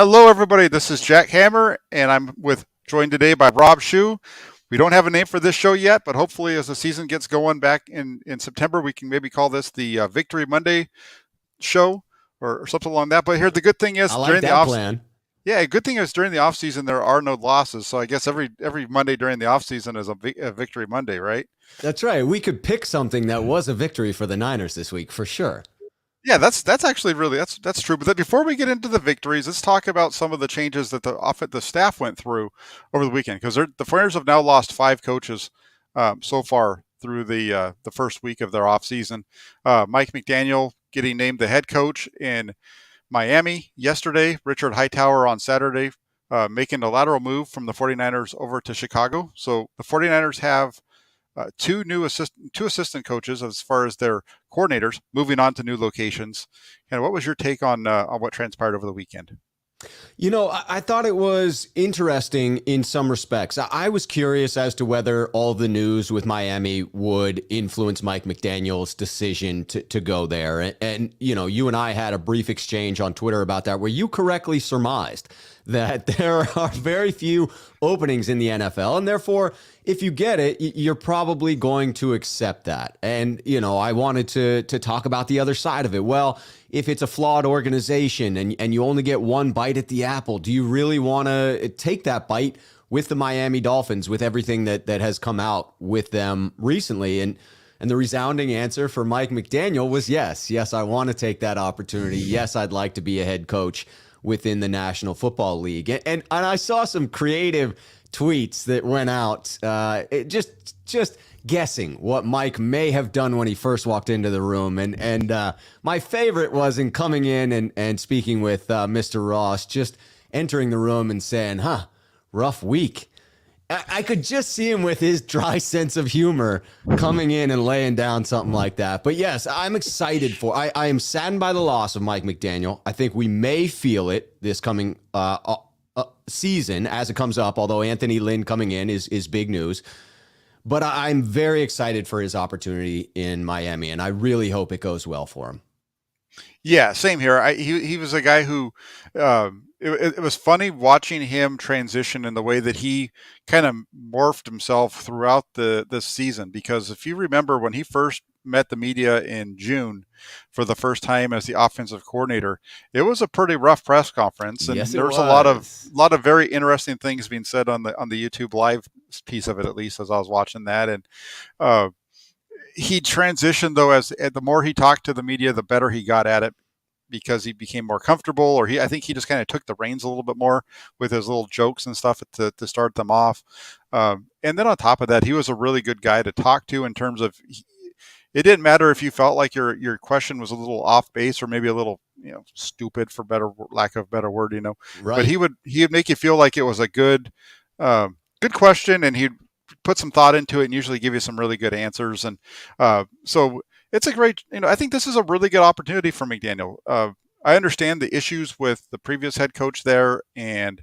Hello, everybody. This is Jack Hammer, and joined today by Rob Shu. We don't have a name for this show yet, but hopefully, as the season gets going back in September, we can maybe call this the Victory Monday show or something along that. But here, the good thing I is like that plan. yeah, good thing is during the off season there are no losses. So I guess every Monday during the off season is a Victory Monday, right? That's right. We could pick something that was a victory for the Niners this week for sure. Yeah, that's actually really that's true. But then before we get into the victories, let's talk about some of the changes that the staff went through over the weekend because the Flyers have now lost 5 coaches so far through the first week of their off season. Mike McDaniel getting named the head coach in Miami yesterday. Richard Hightower on Saturday making a lateral move from the 49ers over to Chicago. So the 49ers have two assistant coaches as far as their coordinators moving on to new locations. And what was your take on what transpired over the weekend? You know, I thought it was interesting in some respects. I was curious as to whether all the news with Miami would influence Mike McDaniel's decision to go there. And, you know, you and I had a brief exchange on Twitter about that where you correctly surmised that there are very few openings in the NFL. And therefore, if you get it, you're probably going to accept that. And, you know, I wanted to talk about the other side of it. Well, if it's a flawed organization and you only get one bite at the apple, do you really want to take that bite with the Miami Dolphins with everything that has come out with them recently? And the resounding answer for Mike McDaniel was yes. Yes, I want to take that opportunity. Yes, I'd like to be a head coach within the National Football League. And I saw some creative tweets that went out just guessing what Mike may have done when he first walked into the room. And my favorite was in coming in and speaking with Mr. Ross, just entering the room and saying, rough week. I could just see him with his dry sense of humor coming in and laying down something like that. But yes, I'm excited I am saddened by the loss of Mike McDaniel. I think we may feel it this coming season as it comes up, although Anthony Lynn coming in is big news. But I'm very excited for his opportunity in Miami, and I really hope it goes well for him. Yeah, same here. He was a guy who it was funny watching him transition in the way that he kind of morphed himself throughout this season. Because if you remember when he first met the media in June for the first time as the offensive coordinator, it was a pretty rough press conference, and Yes, there was a lot of very interesting things being said on the YouTube live piece of it, at least as I was watching that. And he transitioned though as the more he talked to the media, the better he got at it because he became more comfortable, or I think he just kind of took the reins a little bit more with his little jokes and stuff to start them off. And then on top of that, he was a really good guy to talk to in terms of it didn't matter if you felt like your question was a little off base or maybe a little, stupid for lack of a better word, Right. But he would make you feel like it was a good question, and he'd put some thought into it and usually give you some really good answers. And so it's a great, I think this is a really good opportunity for McDaniel. I understand the issues with the previous head coach there and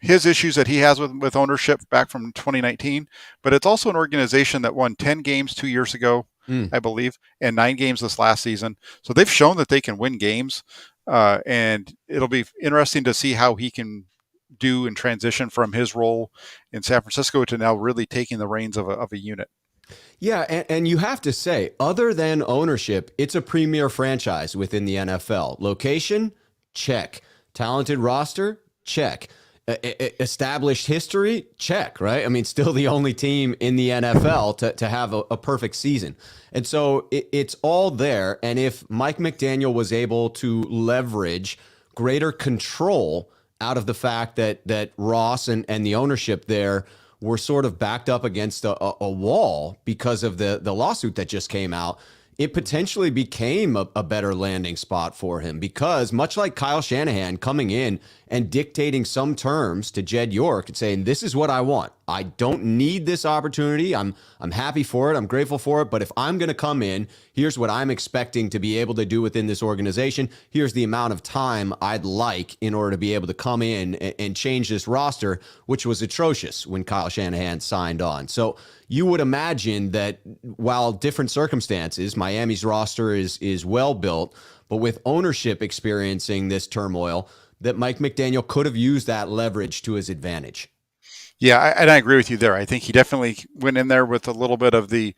his issues that he has with ownership back from 2019, but it's also an organization that won 10 games 2 years ago, I believe, and 9 games this last season. So they've shown that they can win games, and it'll be interesting to see how he can do and transition from his role in San Francisco to now really taking the reins of a unit. Yeah, and you have to say, other than ownership, it's a premier franchise within the NFL. Location, check. Talented roster, check. Established history, check, right? I mean, still the only team in the NFL to have a perfect season. And so it's all there. And if Mike McDaniel was able to leverage greater control out of the fact that Ross and the ownership there were sort of backed up against a wall because of the lawsuit that just came out, it potentially became a better landing spot for him because much like Kyle Shanahan coming in and dictating some terms to Jed York and saying, this is what I want. I don't need this opportunity. I'm happy for it. I'm grateful for it. But if I'm going to come in, here's what I'm expecting to be able to do within this organization. Here's the amount of time I'd like in order to be able to come in and change this roster, which was atrocious when Kyle Shanahan signed on. So you would imagine that while different circumstances, Miami's roster is well built, but with ownership experiencing this turmoil, that Mike McDaniel could have used that leverage to his advantage. Yeah, and I agree with you there. I think he definitely went in there with a little bit of the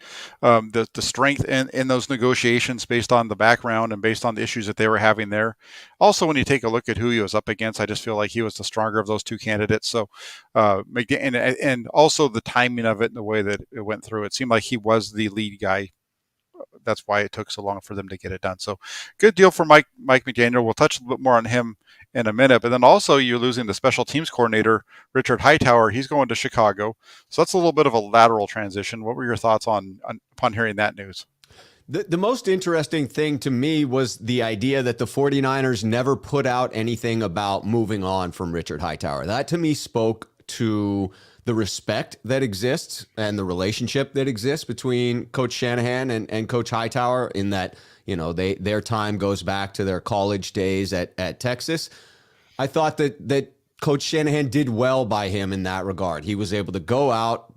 strength in those negotiations based on the background and based on the issues that they were having there. Also, when you take a look at who he was up against, I just feel like he was the stronger of those two candidates. So, and also the timing of it and the way that it went through, it seemed like he was the lead guy. That's why it took so long for them to get it done. So, good deal for Mike McDaniel. We'll touch a little bit more on him in a minute. But then also you're losing the special teams coordinator, Richard Hightower. He's going to Chicago. So that's a little bit of a lateral transition. What were your thoughts on upon hearing that news? The most interesting thing to me was the idea that the 49ers never put out anything about moving on from Richard Hightower. That to me spoke to the respect that exists and the relationship that exists between Coach Shanahan and Coach Hightower, in that, you know, their time goes back to their college days at Texas. I thought that Coach Shanahan did well by him in that regard. He was able to go out,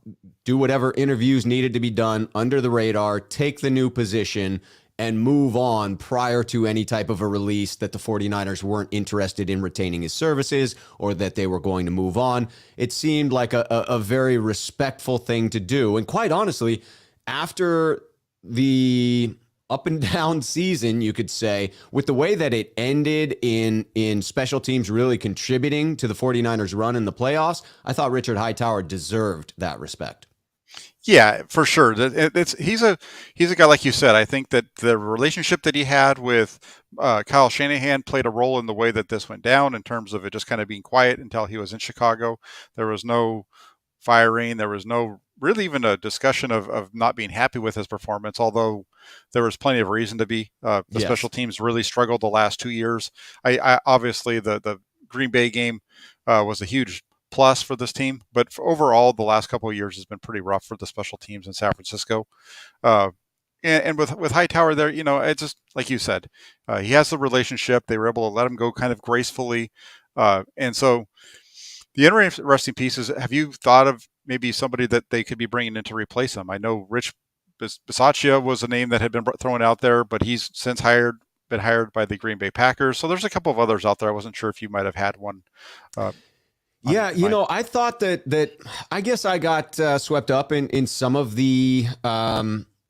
do whatever interviews needed to be done under the radar, take the new position, and move on prior to any type of a release that the 49ers weren't interested in retaining his services or that they were going to move on. It seemed like a very respectful thing to do. And quite honestly, after the up and down season, you could say, with the way that it ended in special teams really contributing to the 49ers run in the playoffs, I thought Richard Hightower deserved that respect. Yeah, for sure. He's a guy, like you said. I think that the relationship that he had with Kyle Shanahan played a role in the way that this went down, in terms of it just kind of being quiet until he was in Chicago. There was no firing. There was no really even a discussion of not being happy with his performance, although there was plenty of reason to be. The special Yes. teams really struggled the last 2 years. I obviously the Green Bay game was a huge plus for this team, but overall, the last couple of years has been pretty rough for the special teams in San Francisco. Uh, and with Hightower there, it's just like you said, he has the relationship. They were able to let him go kind of gracefully, and so the interesting piece is: have you thought of maybe somebody that they could be bringing in to replace him? I know Rich Bisaccia was a name that had been thrown out there, but he's since been hired by the Green Bay Packers. So there's a couple of others out there. I wasn't sure if you might have had one. Uh, Yeah, mind. I thought that I guess I got swept up in some of the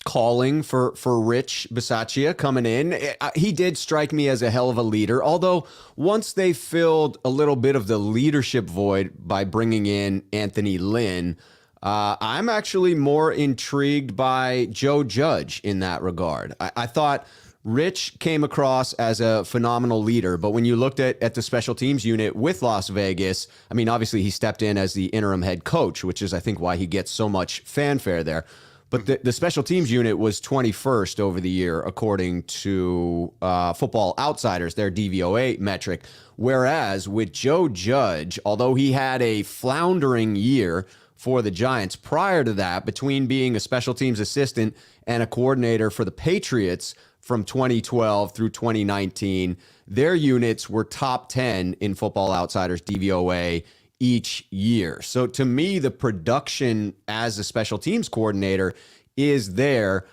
calling for Rich Bisaccia coming in. He did strike me as a hell of a leader. Although once they filled a little bit of the leadership void by bringing in Anthony Lynn, I'm actually more intrigued by Joe Judge in that regard. I thought Rich came across as a phenomenal leader, but when you looked at the special teams unit with Las Vegas, I mean, obviously he stepped in as the interim head coach, which is, I think, why he gets so much fanfare there. But the special teams unit was 21st over the year, according to Football Outsiders, their DVOA metric. Whereas with Joe Judge, although he had a floundering year for the Giants prior to that, between being a special teams assistant and a coordinator for the Patriots from 2012 through 2019, their units were top 10 in Football Outsiders DVOA each year. So to me, the production as a special teams coordinator is there.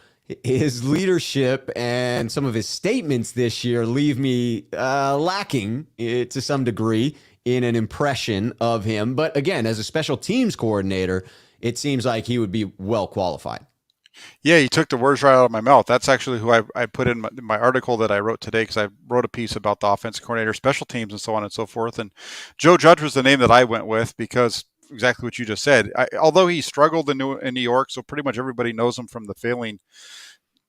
His leadership and some of his statements this year leave me lacking to some degree in an impression of him. But again, as a special teams coordinator, it seems like he would be well qualified. Yeah, you took the words right out of my mouth. That's actually who I put in my article that I wrote today, because I wrote a piece about the offensive coordinator, special teams, and so on and so forth. And Joe Judge was the name that I went with, because exactly what you just said. Although he struggled in New York, so pretty much everybody knows him from the failing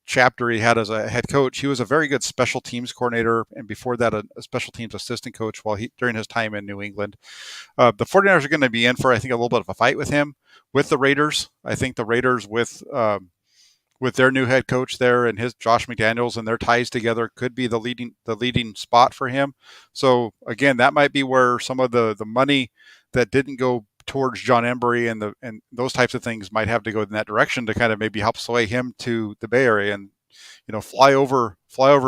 chapter he had as a head coach. He was a very good special teams coordinator, and before that, a special teams assistant coach during his time in New England. The 49ers are going to be in for, I think, a little bit of a fight with him, with the Raiders. I think the Raiders with with their new head coach there and his Josh McDaniels and their ties together could be the leading spot for him. So again, that might be where some of the money that didn't go towards John Embry and those types of things might have to go in that direction to kind of maybe help sway him to the Bay Area and fly over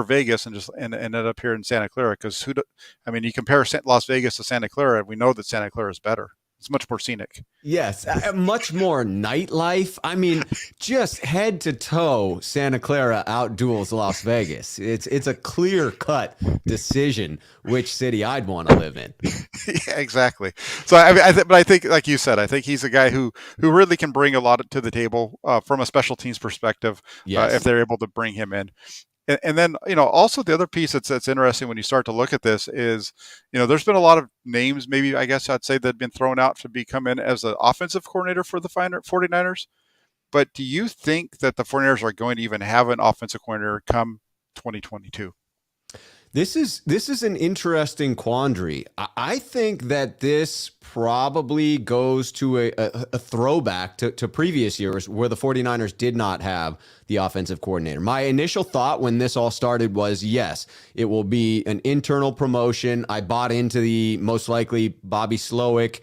Vegas and end up here in Santa Clara because I mean, you compare Las Vegas to Santa Clara, we know that Santa Clara is better. It's much more scenic. Yes, much more nightlife. I mean, just head to toe, Santa Clara outduels Las Vegas. It's a clear cut decision which city I'd want to live in. Yeah, exactly. So I mean, but I think, like you said, I think he's a guy who really can bring a lot to the table from a special teams perspective if Yes. they're able to bring him in. And then also the other piece that's interesting when you start to look at this is there's been a lot of names, maybe I guess I'd say, that have been thrown out to become in as the offensive coordinator for the 49ers. But do you think that the 49ers are going to even have an offensive coordinator come 2022? This is an interesting quandary. I think that this probably goes to a throwback to previous years where the 49ers did not have the offensive coordinator. My initial thought when this all started was, yes, it will be an internal promotion. I bought into the most likely Bobby Slowick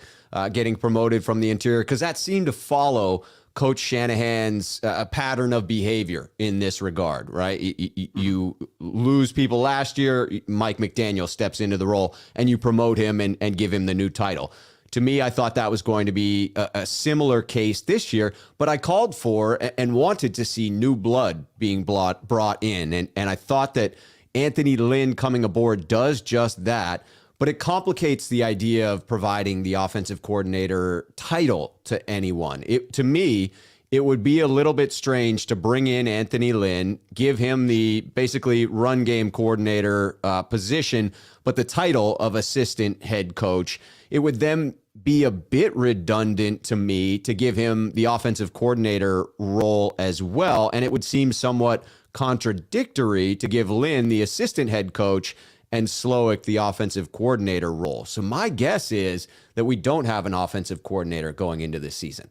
getting promoted from the interior because that seemed to follow Coach Shanahan's pattern of behavior in this regard, right? You lose people last year, Mike McDaniel steps into the role, and you promote him and give him the new title. To me, I thought that was going to be a similar case this year, but I called for and wanted to see new blood being brought in, and I thought that Anthony Lynn coming aboard does just that. But it complicates the idea of providing the offensive coordinator title to anyone. To me, it would be a little bit strange to bring in Anthony Lynn, give him the basically run game coordinator position, but the title of assistant head coach. It would then be a bit redundant to me to give him the offensive coordinator role as well. And it would seem somewhat contradictory to give Lynn the assistant head coach and Slowick the offensive coordinator role. So my guess is that we don't have an offensive coordinator going into this season.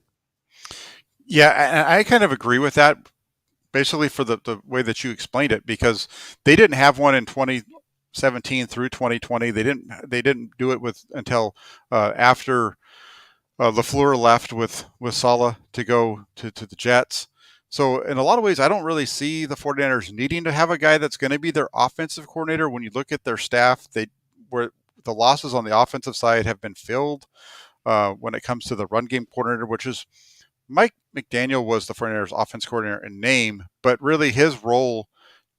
Yeah, I kind of agree with that, basically for the way that you explained it, because they didn't have one in 2017 through 2020. They didn't do it until after LaFleur left with Saleh to go to the Jets. So in a lot of ways, I don't really see the 49ers needing to have a guy that's going to be their offensive coordinator. When you look at their staff, where the losses on the offensive side have been filled when it comes to the run game coordinator, which is Mike McDaniel was the 49ers offense coordinator in name, but really his role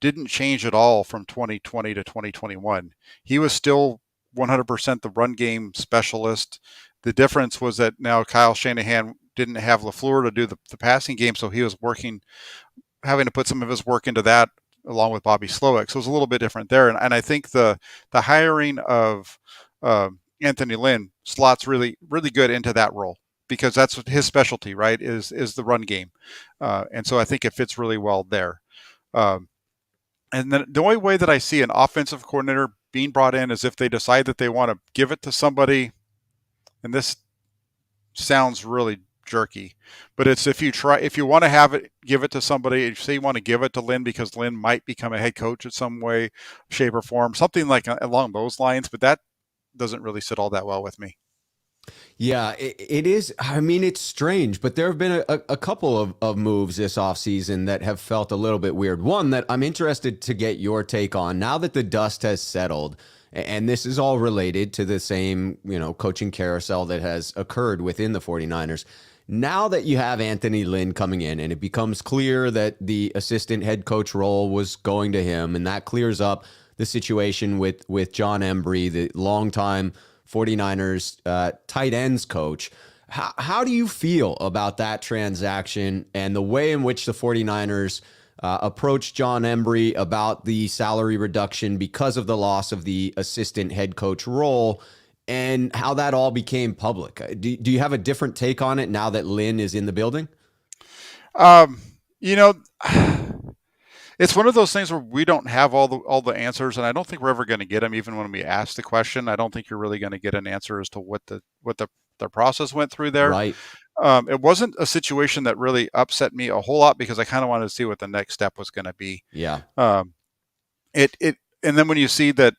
didn't change at all from 2020 to 2021. He was still 100% the run game specialist. The difference was that now Kyle Shanahan didn't have LaFleur to do the passing game, so he was having to put some of his work into that along with Bobby Slowick. So it was a little bit different there. And I think the hiring of Anthony Lynn slots really, really good into that role because that's his specialty, right, is the run game. And so I think it fits really well there. And then the only way that I see an offensive coordinator being brought in is if they decide that they want to give it to somebody, and this sounds really jerky, but it's if you want to give it to somebody, if you say you want to give it to Lynn because Lynn might become a head coach in some way, shape, or form, something like along those lines, but that doesn't really sit all that well with me. Yeah, it is. I mean, it's strange, but there have been a couple of moves this offseason that have felt a little bit weird. One that I'm interested to get your take on now that the dust has settled, and this is all related to the same, coaching carousel that has occurred within the 49ers. Now that you have Anthony Lynn coming in and it becomes clear that the assistant head coach role was going to him, and that clears up the situation with John Embry, the longtime 49ers tight ends coach. How do you feel about that transaction and the way in which the 49ers approached John Embry about the salary reduction because of the loss of the assistant head coach role and how that all became public? Do you have a different take on it now that Lynn is in the building? Um, you know, it's one of those things where we don't have all the answers, and I don't think we're ever going to get them. Even when we ask the question, I don't think you're really going to get an answer as to what the process went through there. Right. It wasn't a situation that really upset me a whole lot because I kind of wanted to see what the next step was going to be. Yeah. Um, and then when you see that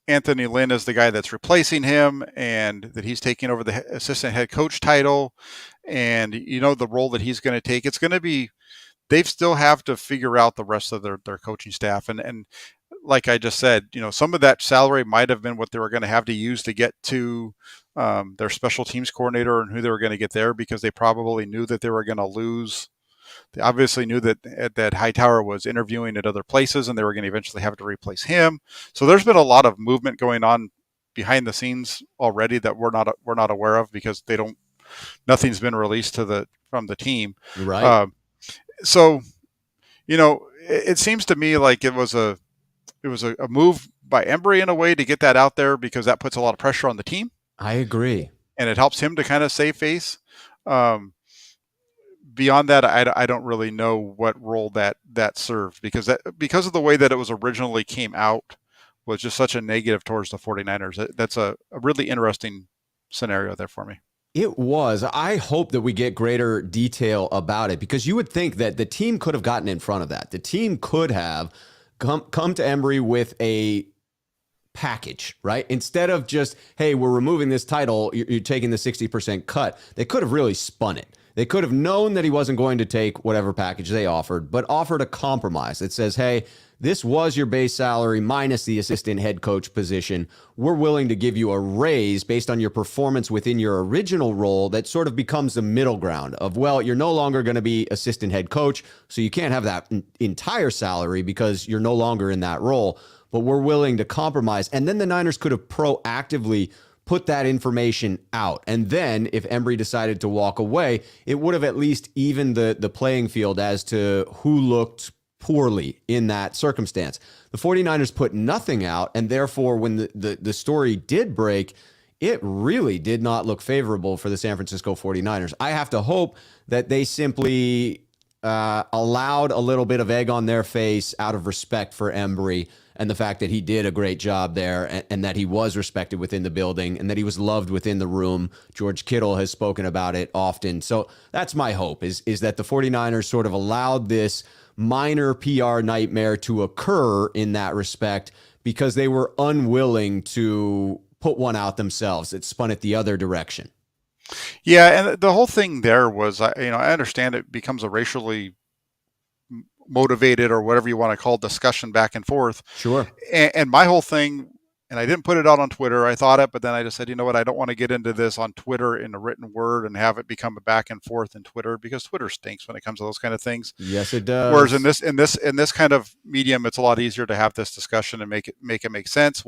Anthony Lynn is the guy that's replacing him and that he's taking over the assistant head coach title, and the role that he's going to take, it's going to be, they still have to figure out the rest of their coaching staff. And like I just said, some of that salary might have been what they were going to have to use to get to their special teams coordinator and who they were going to get there, because they probably knew that they were going to lose. They obviously knew that Hightower was interviewing at other places, and they were going to eventually have to replace him. So there's been a lot of movement going on behind the scenes already that we're not aware of, because nothing's been released from the team. Right. So it seems to me like it was a move by Embry in a way to get that out there, because that puts a lot of pressure on the team, I agree. and it helps him to kind of save face. Beyond that, I don't really know what role that served, because of the way that it was originally came out was just such a negative towards the 49ers. That's a really interesting scenario there for me. It was. I hope that we get greater detail about it, because you would think that the team could have gotten in front of that. The team could have come to Embry with a package, right? Instead of just, hey, we're removing this title, you're taking the 60% cut. They could have really spun it. They could have known that he wasn't going to take whatever package they offered, but offered a compromise that says, hey, this was your base salary minus the assistant head coach position. We're willing to give you a raise based on your performance within your original role. That sort of becomes the middle ground of, well, you're no longer going to be assistant head coach, so you can't have that entire salary because you're no longer in that role, but we're willing to compromise. And then the Niners could have proactively put that information out. And then if Embry decided to walk away, it would have at least evened the playing field as to who looked poorly in that circumstance. The 49ers put nothing out, and therefore when the story did break, it really did not look favorable for the San Francisco 49ers. I have to hope that they simply allowed a little bit of egg on their face out of respect for Embry and the fact that he did a great job there, and that he was respected within the building, and that he was loved within the room. George Kittle has spoken about it often. So that's my hope, is that the 49ers sort of allowed this minor PR nightmare to occur in that respect, because they were unwilling to put one out themselves. It spun it the other direction. Yeah, and the whole thing there was, I understand it becomes a racially motivated, or whatever you want to call, discussion back and forth. Sure. And my whole thing, and I didn't put it out on Twitter. I thought it, but then I just said, you know what? I don't want to get into this on Twitter in a written word and have it become a back and forth in Twitter, because Twitter stinks when it comes to those kind of things. Yes, it does. Whereas in this kind of medium, it's a lot easier to have this discussion and make it make sense.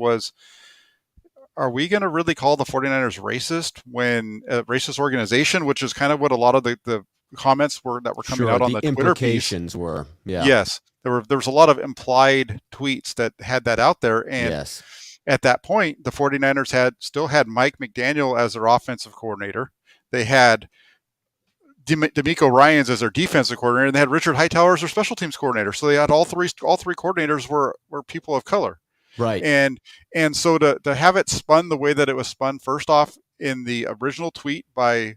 Are we going to really call the 49ers racist, when a racist organization, which is kind of what a lot of the comments that were coming out on the Twitter piece implications were. Yeah. Yes, there was a lot of implied tweets that had that out there, and Yes. at that point, the 49ers still had Mike McDaniel as their offensive coordinator. They had D'Amico Ryans as their defensive coordinator, and they had Richard Hightower as their special teams coordinator. So they had all three coordinators were people of color. Right. And so to have it spun the way that it was spun, first off, in the original tweet by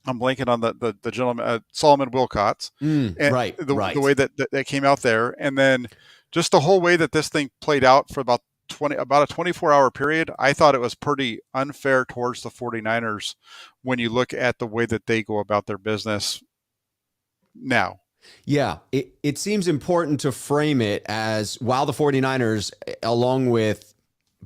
I'm blanking on the gentleman, Solomon Wilcots, and right. the Right. way that came out there, and then just the whole way that this thing played out for about a 24-hour period, I thought it was pretty unfair towards the 49ers when you look at the way that they go about their business now. Yeah, it seems important to frame it as, while the 49ers, along with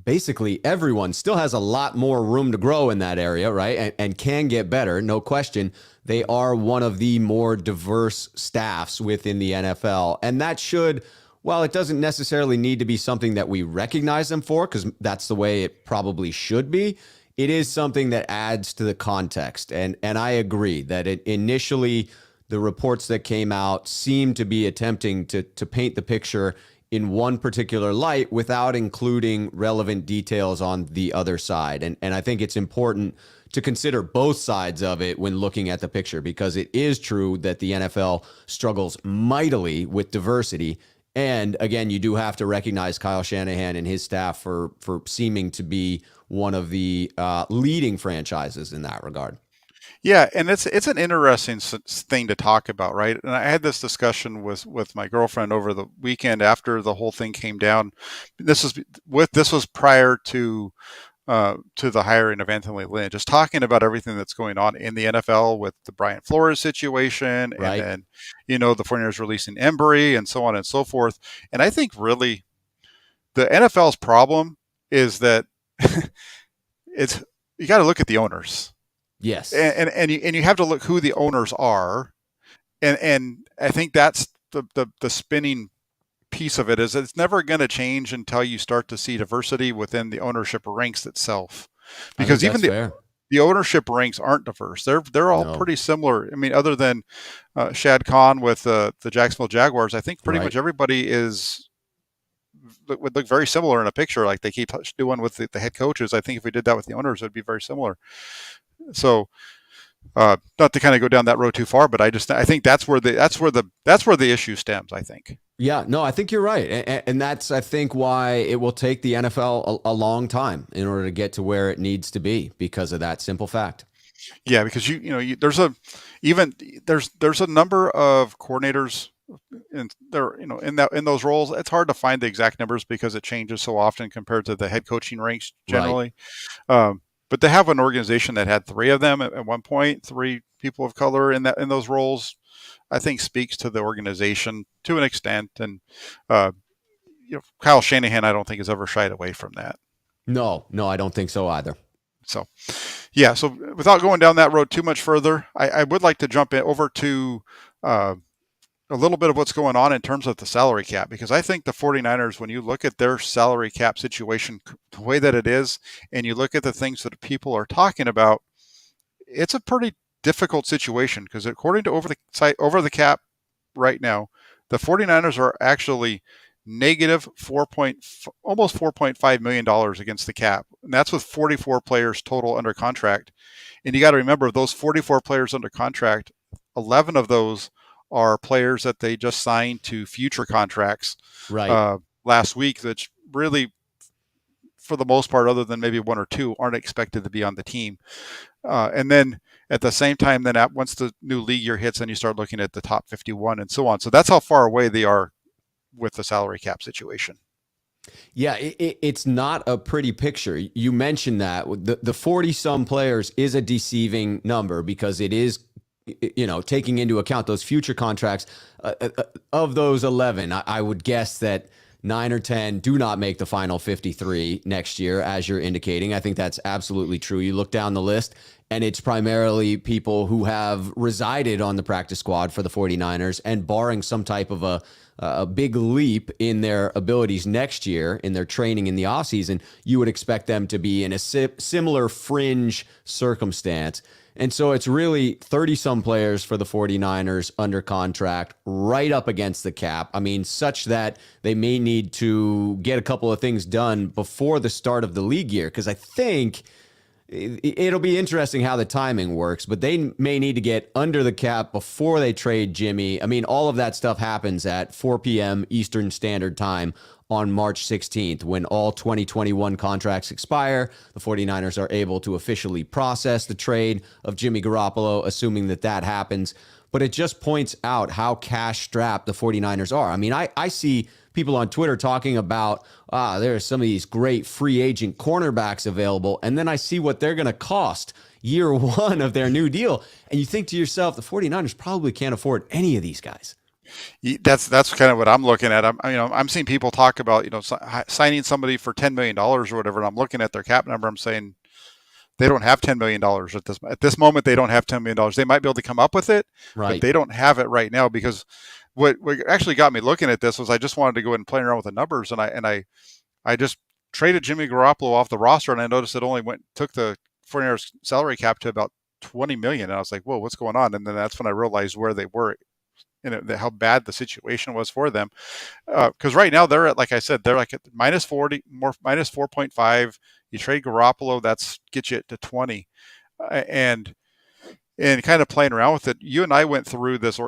basically everyone, still has a lot more room to grow in that area, right? And can get better, no question. They are one of the more diverse staffs within the NFL. And that should, while it doesn't necessarily need to be something that we recognize them for, because that's the way it probably should be, it is something that adds to the context. And I agree that initially the reports that came out seemed to be attempting to paint the picture in one particular light without including relevant details on the other side. And I think it's important to consider both sides of it when looking at the picture, because it is true that the NFL struggles mightily with diversity. And again, you do have to recognize Kyle Shanahan and his staff for seeming to be one of the leading franchises in that regard. Yeah, and it's an interesting thing to talk about, right? And I had this discussion with my girlfriend over the weekend after the whole thing came down. This was prior to the hiring of Anthony Lynn, just talking about everything that's going on in the NFL with the Brian Flores situation, and Right? then the 49ers releasing Embry and so on and so forth. And I think really the NFL's problem is that it's you got to look at the owners, Yes. and you have to look who the owners are, and I think that's the spinning piece of it is it's never going to change until you start to see diversity within the ownership ranks itself, I think because that's even fair. the ownership ranks aren't diverse. They're all No. pretty similar. I mean, other than Shad Khan with the Jacksonville Jaguars, I think pretty Right. much everybody is would look very similar in a picture, like they keep doing with the head coaches. I think if we did that with the owners, it would be very similar. So, not to kind of go down that road too far, but I think that's where the issue stems. I think. Yeah, no, I think you're right. And that's, I think, why it will take the NFL a long time in order to get to where it needs to be because of that simple fact. Yeah, because even there's a number of coordinators in there in those roles. It's hard to find the exact numbers because it changes so often compared to the head coaching ranks Right. generally. Um, but they have an organization that had three of them at one point, three people of color in those roles. I think speaks to the organization to an extent, and uh, Kyle Shanahan, I don't think has ever shied away from that. No, no, I don't think so either. So, yeah. So, without going down that road too much further, I would like to jump in over to uh, a little bit of what's going on in terms of the salary cap, because I think the 49ers, when you look at their salary cap situation, the way that it is, and you look at the things that people are talking about, it's a pretty difficult situation because according to over the cap right now, the 49ers are actually negative 4 point almost 4.5 million dollars against the cap, and that's with 44 players total under contract. And you got to remember, those 44 players under contract, 11 of those are players that they just signed to future contracts Right. last week, that really, for the most part, other than maybe one or two, aren't expected to be on the team. And then at the same time, then once the new league year hits, then you start looking at the top 51 and so on. So that's how far away they are with the salary cap situation. Yeah, it's not a pretty picture. You mentioned that the 40 some players is a deceiving number because it is, taking into account those future contracts. Of those 11, I would guess that 9 or 10 do not make the final 53 next year, as you're indicating. I think that's absolutely true. You look down the list, and it's primarily people who have resided on the practice squad for the 49ers, and barring some type of a big leap in their abilities next year in their training in the offseason, you would expect them to be in a similar fringe circumstance. And so it's really 30 some players for the 49ers under contract right up against the cap. I mean, such that they may need to get a couple of things done before the start of the league year. Because I think it'll be interesting how the timing works, but they may need to get under the cap before they trade Jimmy. I mean, all of that stuff happens at 4 p.m. Eastern Standard Time on March 16th when all 2021 contracts expire. The 49ers are able to officially process the trade of Jimmy Garoppolo, assuming that happens. But it just points out how cash strapped the 49ers are. I mean, I see people on Twitter talking about, there are some of these great free agent cornerbacks available. And then I see what they're going to cost year one of their new deal. And you think to yourself, the 49ers probably can't afford any of these guys. That's kind of what I'm looking at. I'm seeing people talk about signing somebody for $10 million or whatever, and I'm looking at their cap number. I'm saying they don't have $10 million at this moment. They don't have $10 million. They might be able to come up with it, but Right. they don't have it right now. Because what actually got me looking at this was I just wanted to go ahead and play around with the numbers, and I just traded Jimmy Garoppolo off the roster, and I noticed it only took the 49ers salary cap to about 20 million, and I was like, whoa, what's going on? And then that's when I realized where they were and how bad the situation was for them. Because right now they're at, like I said, they're like at minus 40, more minus 4.5. You trade Garoppolo, that's gets you to 20, and kind of playing around with it. You and I went through this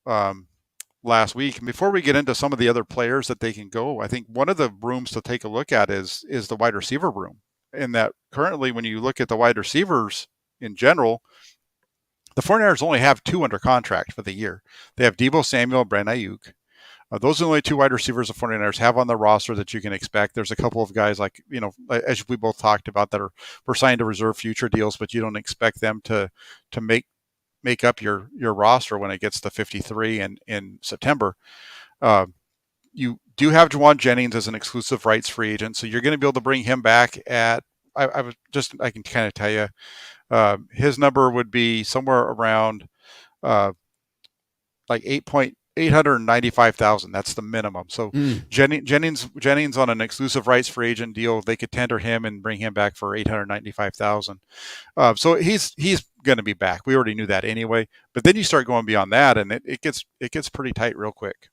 um, last week. And before we get into some of the other players that they can go, I think one of the rooms to take a look at is the wide receiver room. In that currently, when you look at the wide receivers, in general, the 49ers only have two under contract for the year. They have Deebo Samuel and Brandon Ayuk. Those are the only two wide receivers the 49ers have on the roster that you can expect. There's a couple of guys like, as we both talked about, that were signed to reserve future deals, but you don't expect them to make up your roster when it gets to 53 in September. Uh, you do have Juwan Jennings as an exclusive rights free agent, so you're going to be able to bring him back at. I can kind of tell you, his number would be somewhere around uh, like 895,000. That's the minimum. So Mm. Jennings on an exclusive rights free agent deal, they could tender him and bring him back for 895,000. So he's going to be back. We already knew that anyway. But then you start going beyond that, and it gets pretty tight real quick.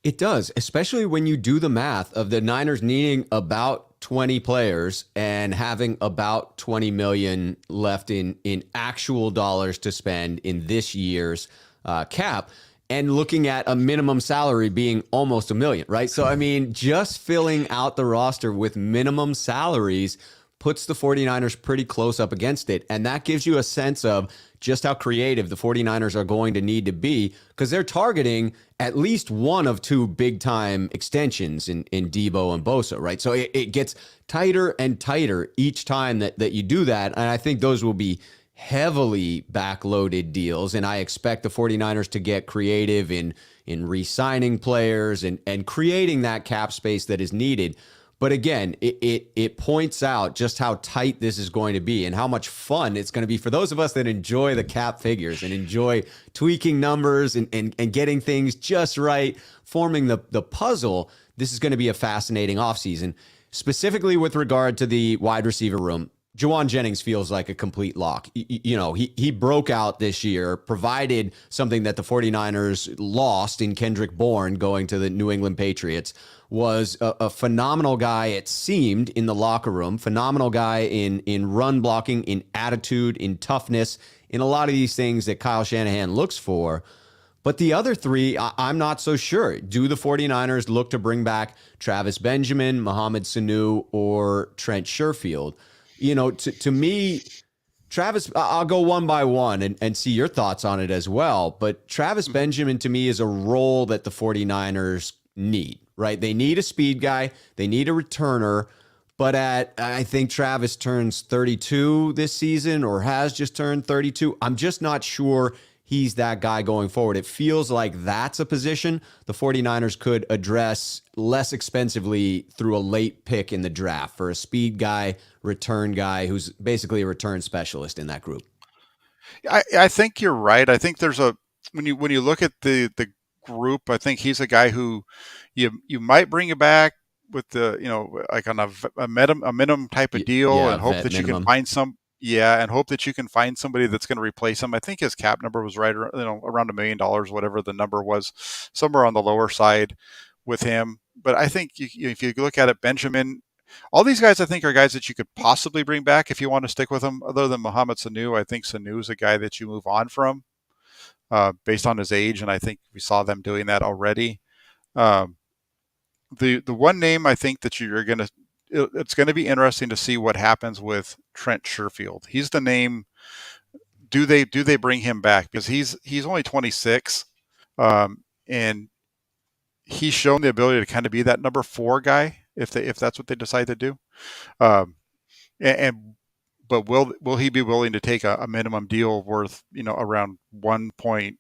It does, especially when you do the math of the Niners needing about 20 players and having about 20 million left in actual dollars to spend in this year's cap, and looking at a minimum salary being almost $1 million, right? So, I mean, just filling out the roster with minimum salaries puts the 49ers pretty close up against it. And that gives you a sense of just how creative the 49ers are going to need to be, because they're targeting at least one of two big-time extensions in Deebo and Bosa, right? So it gets tighter and tighter each time that you do that. And I think those will be heavily backloaded deals. And I expect the 49ers to get creative in re-signing players and creating that cap space that is needed. But again, it points out just how tight this is going to be and how much fun it's going to be for those of us that enjoy the cap figures and enjoy tweaking numbers and getting things just right, forming the puzzle. This is going to be a fascinating offseason, specifically with regard to the wide receiver room. Juwan Jennings feels like a complete lock. He broke out this year, provided something that the 49ers lost in Kendrick Bourne going to the New England Patriots. Was a phenomenal guy, it seemed, in the locker room, phenomenal guy in run blocking, in attitude, in toughness, in a lot of these things that Kyle Shanahan looks for. But the other three, I'm not so sure. Do the 49ers look to bring back Travis Benjamin, Mohamed Sanu, or Trent Sherfield? To me, Travis, I'll go one by one and see your thoughts on it as well. But Travis Benjamin, to me, is a role that the 49ers need, right? They need a speed guy. They need a returner. But I think Travis turns 32 this season or has just turned 32. I'm just not sure he's that guy going forward. It feels like that's a position the 49ers could address less expensively through a late pick in the draft for a speed guy, return guy who's basically a return specialist in that group. I think you're right. I think there's when you look at the group, I think he's a guy who you might bring it back with the like on a minimum type of deal, Yeah, and hope vet that you minimum. can find and hope that you can find somebody that's going to replace him. I think his cap number was right around $1 million, whatever the number was, somewhere on the lower side with him. But I think if you look at it, Benjamin, all these guys, I think, are guys that you could possibly bring back if you want to stick with them. Other than Mohamed Sanu, I think Sanu is a guy that you move on from based on his age, and I think we saw them doing that already. Um, the one name I think that it's going to be interesting to see what happens with Trent Sherfield. He's the name. Do they bring him back, because he's only 26, and he's shown the ability to kind of be that number 4 guy if that's what they decide to do. Um, and but will he be willing to take a minimum deal worth around 1.1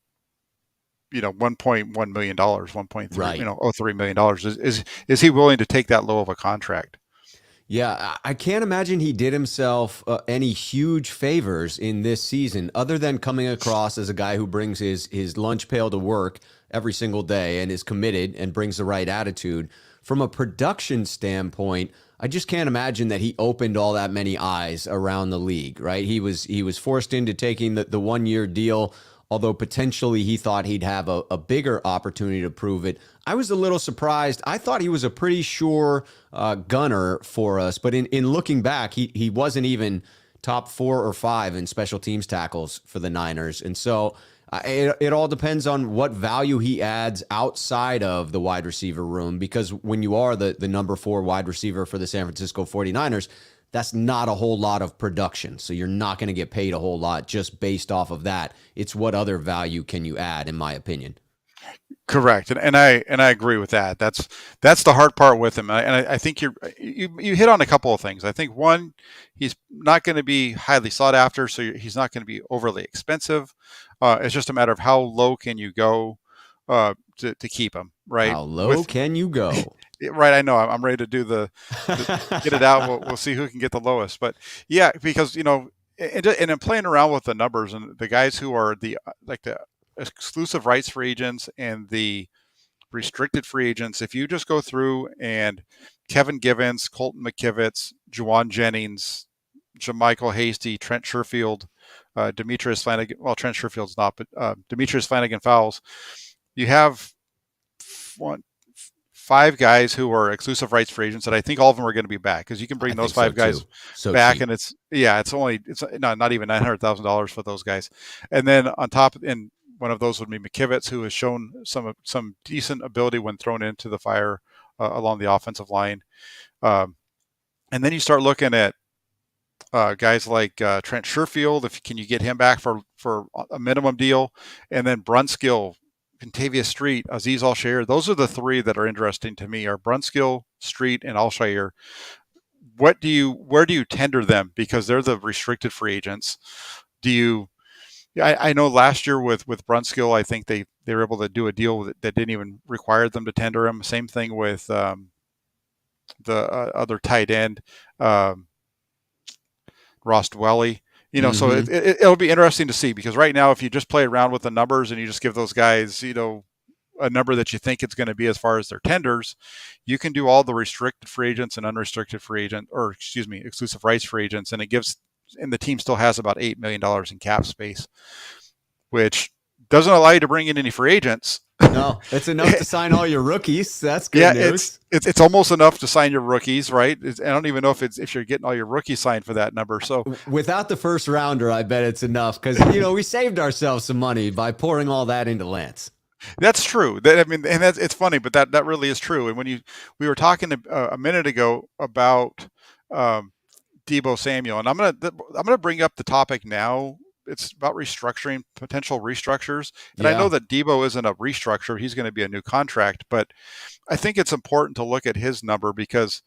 million dollars, 1.3 Right. $3 million? Is he willing to take that low of a contract? Yeah, I can't imagine he did himself any huge favors in this season, other than coming across as a guy who brings his lunch pail to work every single day and is committed and brings the right attitude. From a production standpoint, I just can't imagine that he opened all that many eyes around the league, right? He was forced into taking the 1-year deal, although potentially he thought he'd have a bigger opportunity to prove it. I was a little surprised. I thought he was a pretty sure gunner for us, but in looking back, he wasn't even top 4 or 5 in special teams tackles for the Niners. And so it all depends on what value he adds outside of the wide receiver room, because when you are the number 4 wide receiver for the San Francisco 49ers, that's not a whole lot of production. So you're not going to get paid a whole lot just based off of that. It's what other value can you add, in my opinion. Correct, and I agree with that. That's the hard part with him, I think you hit on a couple of things. I think one, he's not going to be highly sought after, so he's not going to be overly expensive. It's just a matter of how low can you go to keep him, right? How low With can you go? right, I know I'm ready to do the get it out. We'll see who can get the lowest, but yeah, because and I'm playing around with the numbers and the guys who are the exclusive rights free agents and the restricted free agents. If you just go through and Kevin Givens, Colton McKivitz, Juwan Jennings, Jamichael Hasty, Trent Sherfield, Demetrius Flanagan. Well, Trent Sherfield's not, but Demetrius Flanagan Fowles. You have one, five guys who are exclusive rights free agents that I think all of them are going to be back because you can I bring those think so five guys too. So back, cheap. and it's not even $900,000 for those guys, and then on top, and one of those would be McKivitz, who has shown some decent ability when thrown into the fire along the offensive line, um, and then you start looking at guys like Trent Sherfield. If can you get him back for a minimum deal, and then Brunskill, Contavious Street, Aziz Al-Shair. Those are the three that are interesting to me. Are Brunskill, Street, and Al-Shair. Where do you tender them because they're the restricted free agents? Do you? Yeah, I know last year with Brunskill, I think they were able to do a deal that didn't even require them to tender him. Same thing with the other tight end, um, Ross Dwelly. So Mm-hmm. it'll be interesting to see because right now, if you just play around with the numbers and you just give those guys, a number that you think it's going to be as far as their tenders, you can do all the restricted free agents and unrestricted free agent, or excuse me, exclusive rights free agents, and the team still has about $8 million in cap space, which doesn't allow you to bring in any free agents. No, it's enough to sign all your rookies. That's good Yeah, it's news. it's it's almost enough to sign your rookies, right? I don't even know if you're getting all your rookies signed for that number. So Without the first rounder, I bet it's enough because we saved ourselves some money by pouring all that into Lance. that's true. And that's it's funny, but that really is true. And we were talking a minute ago about um, Debo Samuel, and I'm gonna bring up the topic now. It's about restructuring, potential restructures, and I know Yeah, that Debo isn't a restructure; he's going to be a new contract. But I think it's important to look at his number because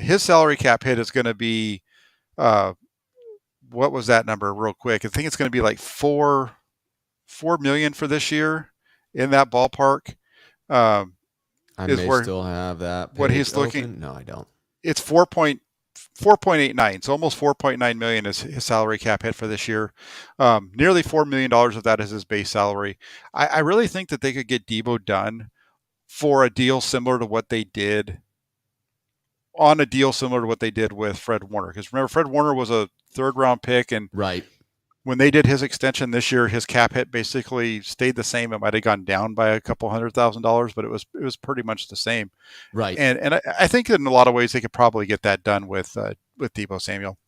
his salary cap hit is going to be uh, what was that number, real quick? I think it's going to be like 4 million for this year, in that ballpark. Um, I is may where still have that what page he's looking. open. No, I don't. It's 4.89, so almost 4.9 million is his salary cap hit for this year. Nearly $4 million of that is his base salary. I really think that they could get Debo done for a deal similar to what they did on a deal similar to what they did with Fred Warner. Because remember, Fred Warner was a third round pick, and Right, when they did his extension this year, his cap hit basically stayed the same. It might have gone down by a couple $100,000, but it was pretty much the same. right. And I think that in a lot of ways they could probably get that done with Debo Samuel.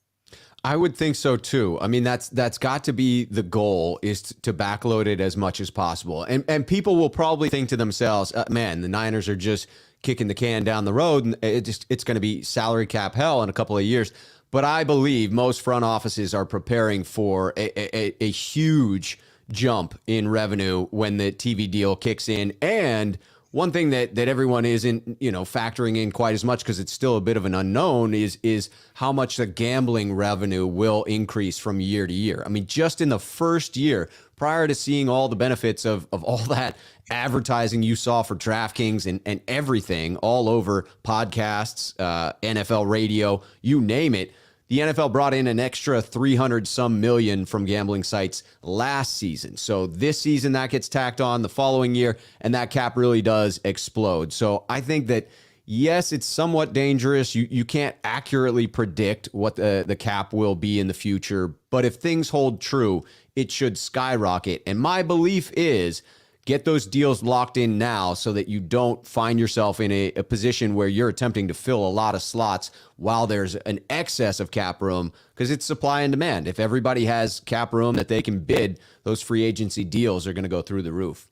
I would think so too. I mean, that's got to be the goal is to backload it as much as possible. And people will probably think to themselves, man, the Niners are just kicking the can down the road and it's going to be salary cap hell in a couple of years. But I believe most front offices are preparing for a huge jump in revenue when the TV deal kicks in. And one thing that everyone isn't factoring in quite as much because it's still a bit of an unknown is how much the gambling revenue will increase from year to year. I mean, just in the first year, prior to seeing all the benefits of all that advertising you saw for DraftKings and everything all over podcasts, NFL radio, you name it. The NFL brought in an extra 300 some million from gambling sites last season. So this season that gets tacked on the following year, and that cap really does explode. So I think that, yes, it's somewhat dangerous. You can't accurately predict what the cap will be in the future. But if things hold true, it should skyrocket. And my belief is get those deals locked in now so that you don't find yourself in a position where you're attempting to fill a lot of slots while there's an excess of cap room because it's supply and demand. If everybody has cap room that they can bid, those free agency deals are going to go through the roof.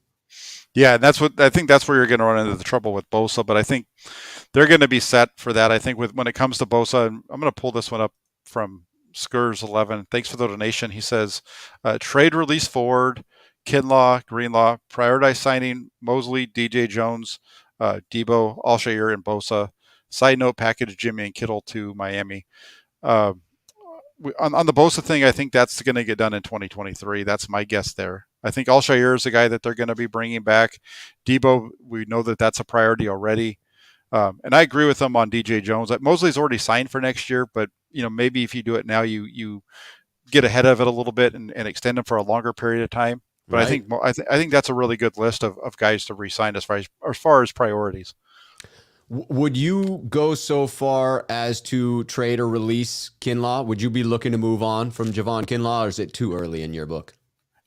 Yeah, and I think that's where you're going to run into the trouble with Bosa. But I think they're going to be set for that. I think with when it comes to Bosa, and I'm going to pull this one up from Skurs 11. Thanks for the donation. He says, trade release Ford, Kinlaw, Greenlaw, prioritize signing Mosley, DJ Jones, Debo, Alshair, and Bosa. Side note, package Jimmy and Kittle to Miami. Uh, on the Bosa thing, I think that's going to get done in 2023. That's my guess there. I think Alshair is the guy that they're going to be bringing back. Debo, we know that that's a priority already. And I agree with them on DJ Jones. Like Mosley's already signed for next year, but maybe if you do it now, you get ahead of it a little bit and extend them for a longer period of time. But Right. I think that's a really good list of guys to re-sign as far as priorities. Would you go so far as to trade or release Kinlaw? Would you be looking to move on from Javon Kinlaw, or is it too early in your book?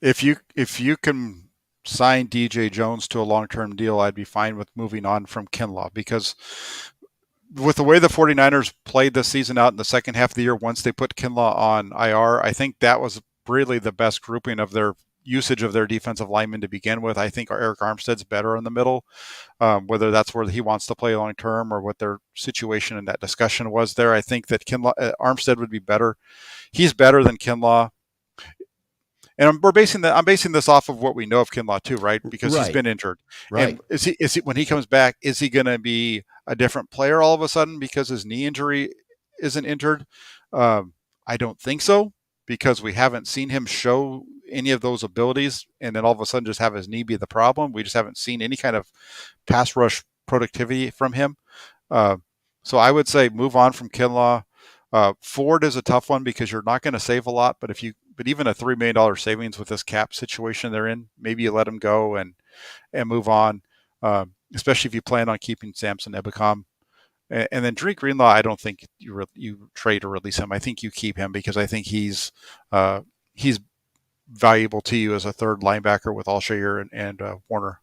If you can sign DJ Jones to a long-term deal, I'd be fine with moving on from Kinlaw because with the way the 49ers played this season out in the second half of the year, once they put Kinlaw on IR, I think that was really the best grouping of their usage of their defensive linemen to begin with. I think Eric Armstead's better in the middle, whether that's where he wants to play long term or what their situation in that discussion was there. I think that Armstead would be better. He's better than Kinlaw. And I'm basing this off of what we know of Kinlaw too, right? Because he's Right. been injured. And Right. is he when he comes back, is he going to be a different player all of a sudden because his knee injury isn't injured? Um, I don't think so because we haven't seen him show any of those abilities, and then all of a sudden just have his knee be the problem. We just haven't seen any kind of pass rush productivity from him. Uh, so I would say move on from Kinlaw. Ford is a tough one because you're not going to save a lot, but even a $3 million savings with this cap situation they're in, maybe you let him go and move on. Especially if you plan on keeping Samson Ebicom. And then Drake Greenlaw, I don't think you trade or release him. I think you keep him because I think he's valuable to you as a third linebacker with Alshair and Warner.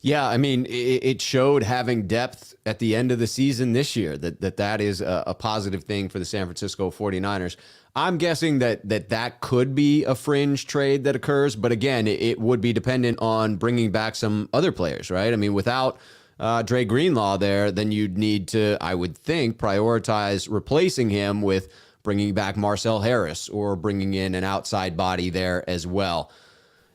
Yeah, I mean, it showed having depth at the end of the season this year that is a positive thing for the San Francisco 49ers. I'm guessing that could be a fringe trade that occurs, but again, it would be dependent on bringing back some other players, right? I mean, without Dre Greenlaw there, then you'd need to, I would think, prioritize replacing him with bringing back Marcel Harris or bringing in an outside body there as well.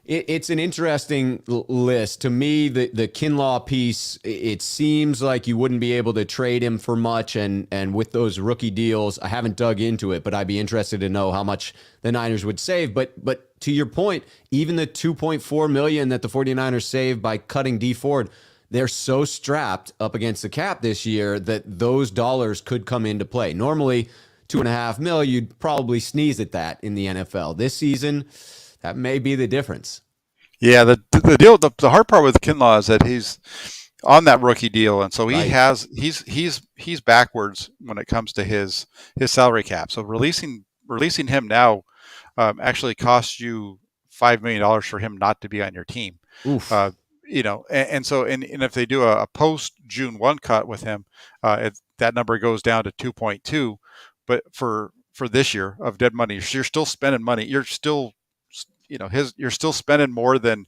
It's an interesting list. To me, the Kinlaw piece, it seems like you wouldn't be able to trade him for much. And with those rookie deals, I haven't dug into it, but I'd be interested to know how much the Niners would save. But to your point, even the $2.4 million that the 49ers saved by cutting D Ford, they're so strapped up against the cap this year that those dollars could come into play. Normally, $2.5 million, you'd probably sneeze at that in the NFL. This season, that may be the difference. Yeah, the hard part with Kinlaw is that he's on that rookie deal, and so Right. he's backwards when it comes to his salary cap. So releasing him now actually costs you $5 million for him not to be on your team. Oof. Uh, and if they do a post June 1 cut with him, that number goes down to 2.2. But for this year of dead money, you're still spending money. You're still you're still spending more than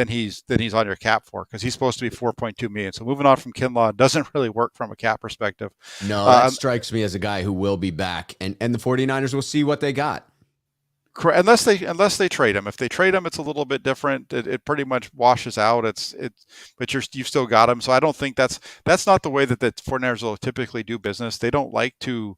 he's on your cap for because he's supposed to be 4.2 million. So moving on from Kinlaw doesn't really work from a cap perspective. No, that Uh, strikes me as a guy who will be back, and the 49ers will see what they got. unless they trade him. If they trade him, it's a little bit different. It pretty much washes out. But you've still got him. So I don't think that's not the way that the 49ers will typically do business. They don't like to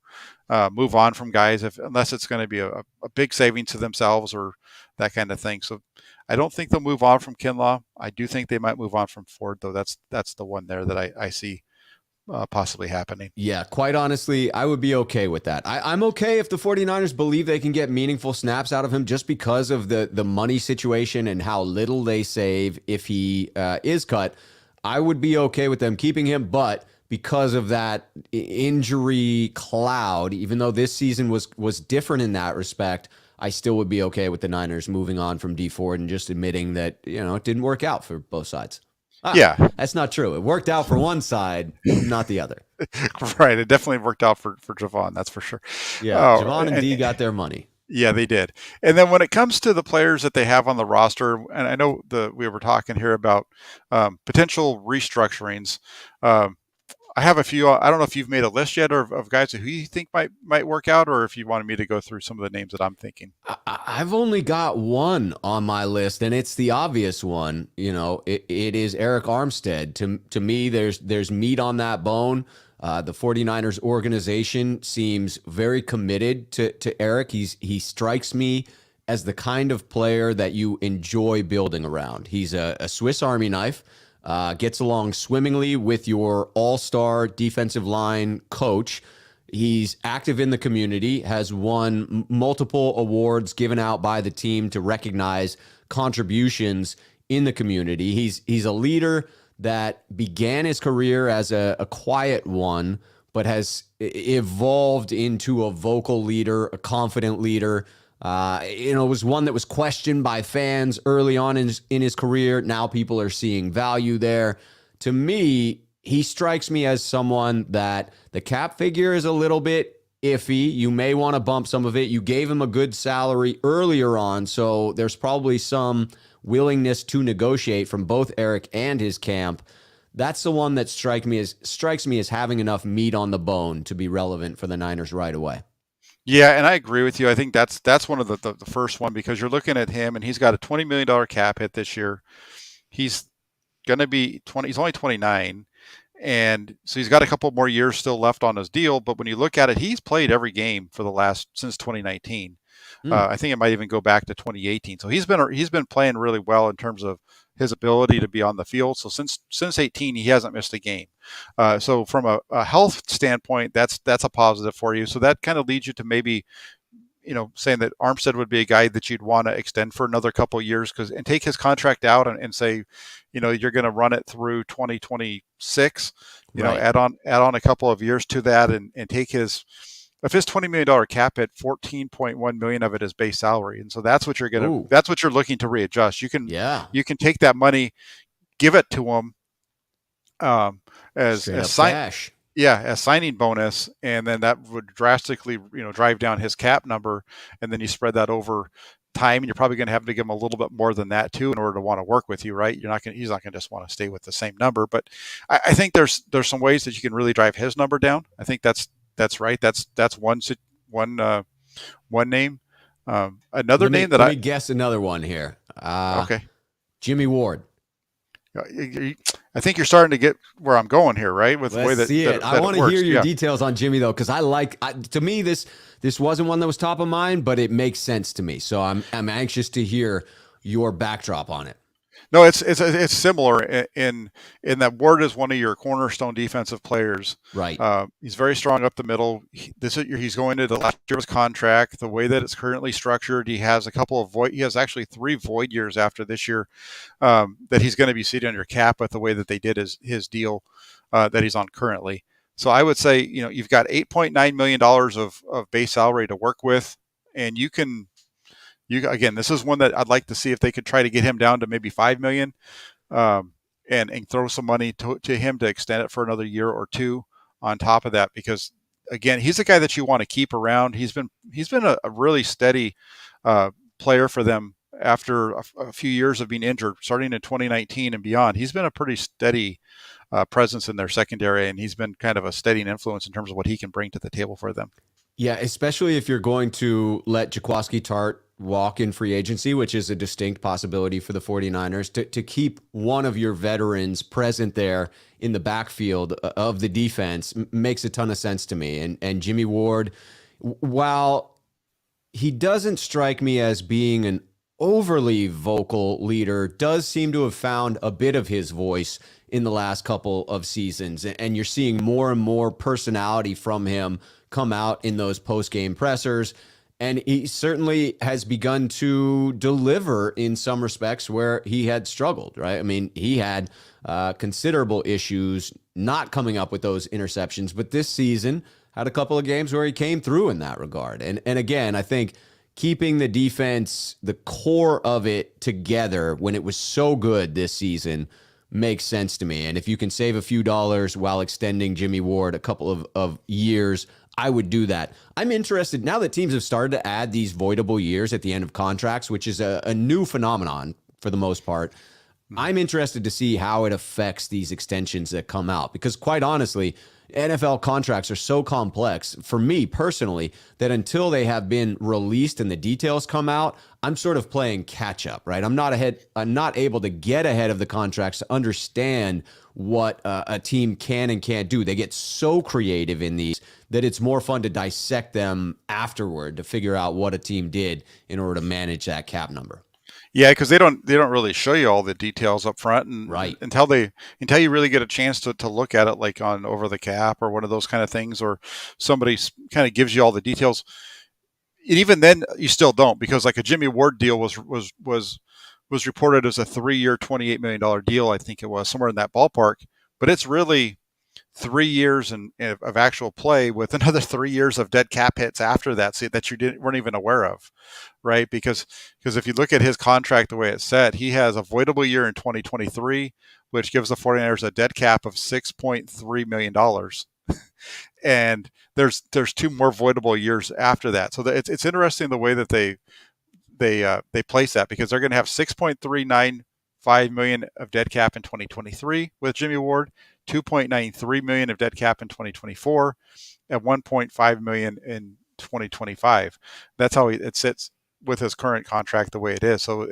move on from guys unless it's going to be a big saving to themselves or that kind of thing. So I don't think they'll move on from Kinlaw. I do think they might move on from Ford, though. That's the one there that I see possibly happening. Yeah, quite honestly, I would be okay with that. I'm okay if the 49ers believe they can get meaningful snaps out of him just because of the money situation and how little they save if he is cut. I would be okay with them keeping him, but because of that injury cloud, even though this season was different in that respect, I still would be okay with the Niners moving on from D Ford and just admitting that, it didn't work out for both sides. Yeah, That's not true. It worked out for one side, not the other. right. It definitely worked out for Javon, that's for sure. Yeah, Oh, Javon and and D got their money. yeah, they did. And then when it comes to the players that they have on the roster, and I know we were talking here about potential restructurings. Um, I have a few. I don't know if you've made a list yet, or of guys who you think might work out, or if you wanted me to go through some of the names that I'm thinking. I've only got one on my list, and it's the obvious one. It is Eric Armstead. To me, there's meat on that bone. The 49ers organization seems very committed to Eric. He strikes me as the kind of player that you enjoy building around. He's a Swiss Army knife. Gets along swimmingly with your all-star defensive line coach. He's active in the community, has won multiple awards given out by the team to recognize contributions in the community. He's a leader that began his career as a quiet one, but has evolved into a vocal leader, a confident leader. Was one that was questioned by fans early on in his career. Now people are seeing value there. To me, he strikes me as someone that the cap figure is a little bit iffy. You may want to bump some of it. You gave him a good salary earlier on, so there's probably some willingness to negotiate from both Eric and his camp. That's the one that strikes me as having enough meat on the bone to be relevant for the Niners right away. Yeah, and I agree with you. I think that's one of the first one, because you're looking at him and he's got a $20 million cap hit this year. He's going to be 20. He's only 29. And so he's got a couple more years still left on his deal. But when you look at it, he's played every game since 2019. I think it might even go back to 2018. So he's been playing really well in terms of his ability to be on the field. So since 18, he hasn't missed a game. So from a health standpoint, that's a positive for you. So that kind of leads you to maybe, saying that Armstead would be a guy that you'd want to extend for another couple of years, and take his contract out and say, you're going to run it through 2026, Right. add on a couple of years to that, and take if his $20 million cap hit, 14.1 million of it is base salary. And so that's what you're looking to readjust. Yeah. You can take that money, give it to him, Straight up as cash. yeah, a signing bonus, and then that would drastically, drive down his cap number, and then you spread that over time, and you're probably going to have to give him a little bit more than that too in order to want to work with you, right? He's not going to just want to stay with the same number. But I think there's some ways that you can really drive his number down. I think that's right. That's one name. Another name that let me guess another one here. Okay. Jimmy Ward. I think you're starting to get where I'm going here, right? With the way Let's see it. I want to hear your Yeah. details on Jimmy though, because to me this wasn't one that was top of mind, but it makes sense to me. So I'm anxious to hear your backdrop on it. No, it's similar in that Ward is one of your cornerstone defensive players. Right. He's very strong up the middle. He's going into the last year of his contract. The way that it's currently structured, he has he has actually 3 void years after this year, that he's going to be sitting on your cap with the way that they did his deal that he's on currently. So I would say, you've got $8.9 million of base salary to work with, and again, this is one that I'd like to see if they could try to get him down to maybe 5 million, and throw some money to him to extend it for another year or two on top of that, because again, he's a guy that you want to keep around. He's been a really steady player for them after a few years of being injured, starting in 2019 and beyond. He's been a pretty steady presence in their secondary, and he's been kind of a steadying influence in terms of what he can bring to the table for them. Yeah, especially if you're going to let Jaquiski Tart walk in free agency, which is a distinct possibility for the 49ers, to keep one of your veterans present there in the backfield of the defense makes a ton of sense to me. And Jimmy Ward, while he doesn't strike me as being an overly vocal leader, does seem to have found a bit of his voice in the last couple of seasons. And you're seeing more and more personality from him come out in those post-game pressers. And he certainly has begun to deliver in some respects where he had struggled, right? I mean, he had considerable issues not coming up with those interceptions, but this season had a couple of games where he came through in that regard. And again, I think keeping the defense, the core of it together when it was so good this season makes sense to me. And if you can save a few dollars while extending Jimmy Ward a couple of years, I would do that. I'm interested now that teams have started to add these voidable years at the end of contracts, which is a new phenomenon for the most part. Mhm. I'm interested to see how it affects these extensions that come out because, quite honestly, NFL contracts are so complex for me personally that until they have been released and the details come out, I'm sort of playing catch up, right? I'm not able to get ahead of the contracts to understand what a team can and can't do. They get so creative in these that it's more fun to dissect them afterward to figure out what a team did in order to manage that cap number. Yeah, because they don't really show you all the details up front, and Right. until you really get a chance to look at it, like on Over the Cap or one of those kind of things, or somebody kind of gives you all the details. And even then, you still don't, because like a Jimmy Ward deal was reported as a 3-year, $28 million deal. I think it was somewhere in that ballpark, but it's really 3 years of actual play with another 3 years of dead cap hits after that, see, that weren't even aware of, right? Because if you look at his contract the way it's set, he has a voidable year in 2023, which gives the 49ers a dead cap of $6.3 million, and there's two more voidable years after that. So it's interesting the way that they place that, because they're going to have 6.395 million of dead cap in 2023 with Jimmy Ward, 2.93 million of dead cap in 2024, and 1.5 million in 2025. That's how it sits with his current contract the way it is. So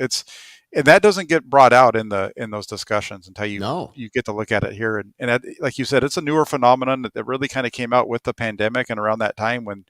and that doesn't get brought out in those discussions until No. you get to look at it here. And like you said, it's a newer phenomenon that really kind of came out with the pandemic and around that time when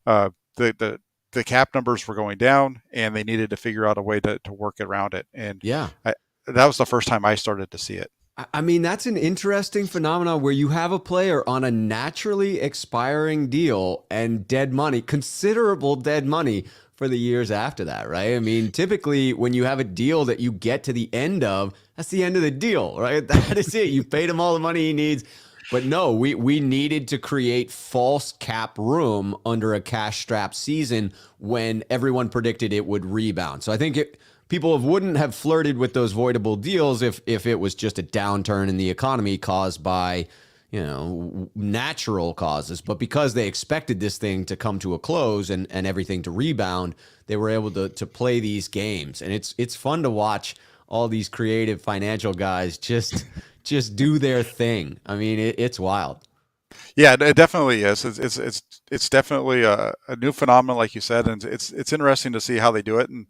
uh, the cap numbers were going down and they needed to figure out a way to work around it. And Yeah. that was the first time I started to see it. I mean, that's an interesting phenomenon where you have a player on a naturally expiring deal and dead money, considerable dead money for the years after that, right? I mean, typically when you have a deal that you get to the end of, that's the end of the deal, right? That is it. You paid him all the money he needs. But no, we needed to create false cap room under a cash strapped season when everyone predicted it would rebound. So I think people wouldn't have flirted with those voidable deals if it was just a downturn in the economy caused by, natural causes. But because they expected this thing to come to a close and everything to rebound, they were able to play these games. And it's fun to watch all these creative financial guys just do their thing. I mean, it's wild. Yeah, it definitely is. It's definitely a new phenomenon, like you said, and it's interesting to see how they do it. And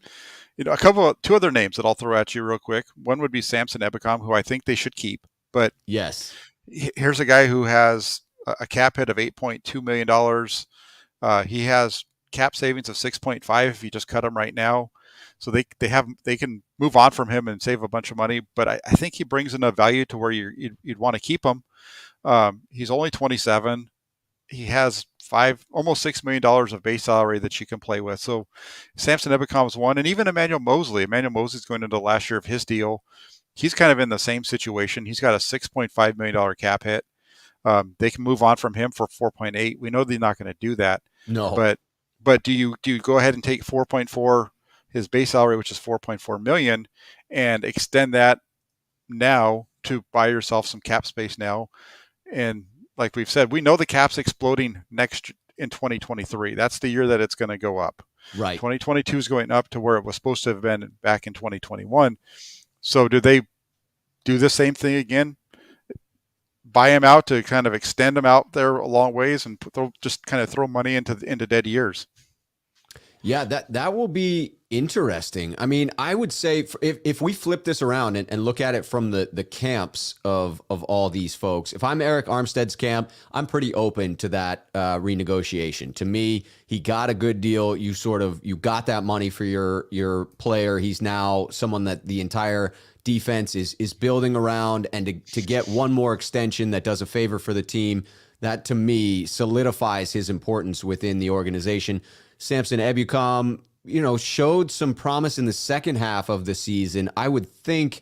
two other names that I'll throw at you real quick. One would be Samson Ebicom, who I think they should keep. But Yes. here's a guy who has a cap hit of $8.2 million. He has cap savings of 6.5 if you just cut him right now. So they can move on from him and save a bunch of money. But I think he brings enough value to where you'd want to keep him. He's only 27. He has almost $6 million of base salary that you can play with. So Samson Ebicom's one, and even Emmanuel Mosley. Emmanuel Mosley's going into the last year of his deal. He's kind of in the same situation. He's got a $6.5 million cap hit. They can move on from him for 4.8. We know they're not going to do that, No. but do you go ahead and take 4.4, his base salary, which is 4.4 million, and extend that now to buy yourself some cap space now? And like we've said, we know the cap's exploding next in 2023. That's the year that it's going to go up. Right. 2022 is going up to where it was supposed to have been back in 2021. So do they do the same thing again? Buy him out to kind of extend him out there a long ways and just kind of throw money into dead years. Yeah, that will be interesting. I mean, I would say if we flip this around and look at it from the camps of all these folks, if I'm Eric Armstead's camp, I'm pretty open to that renegotiation. To me, he got a good deal. You got that money for your player. He's now someone that the entire defense is building around, and to get one more extension that does a favor for the team, that to me solidifies his importance within the organization. Samson Ebicom, showed some promise in the second half of the season. I would think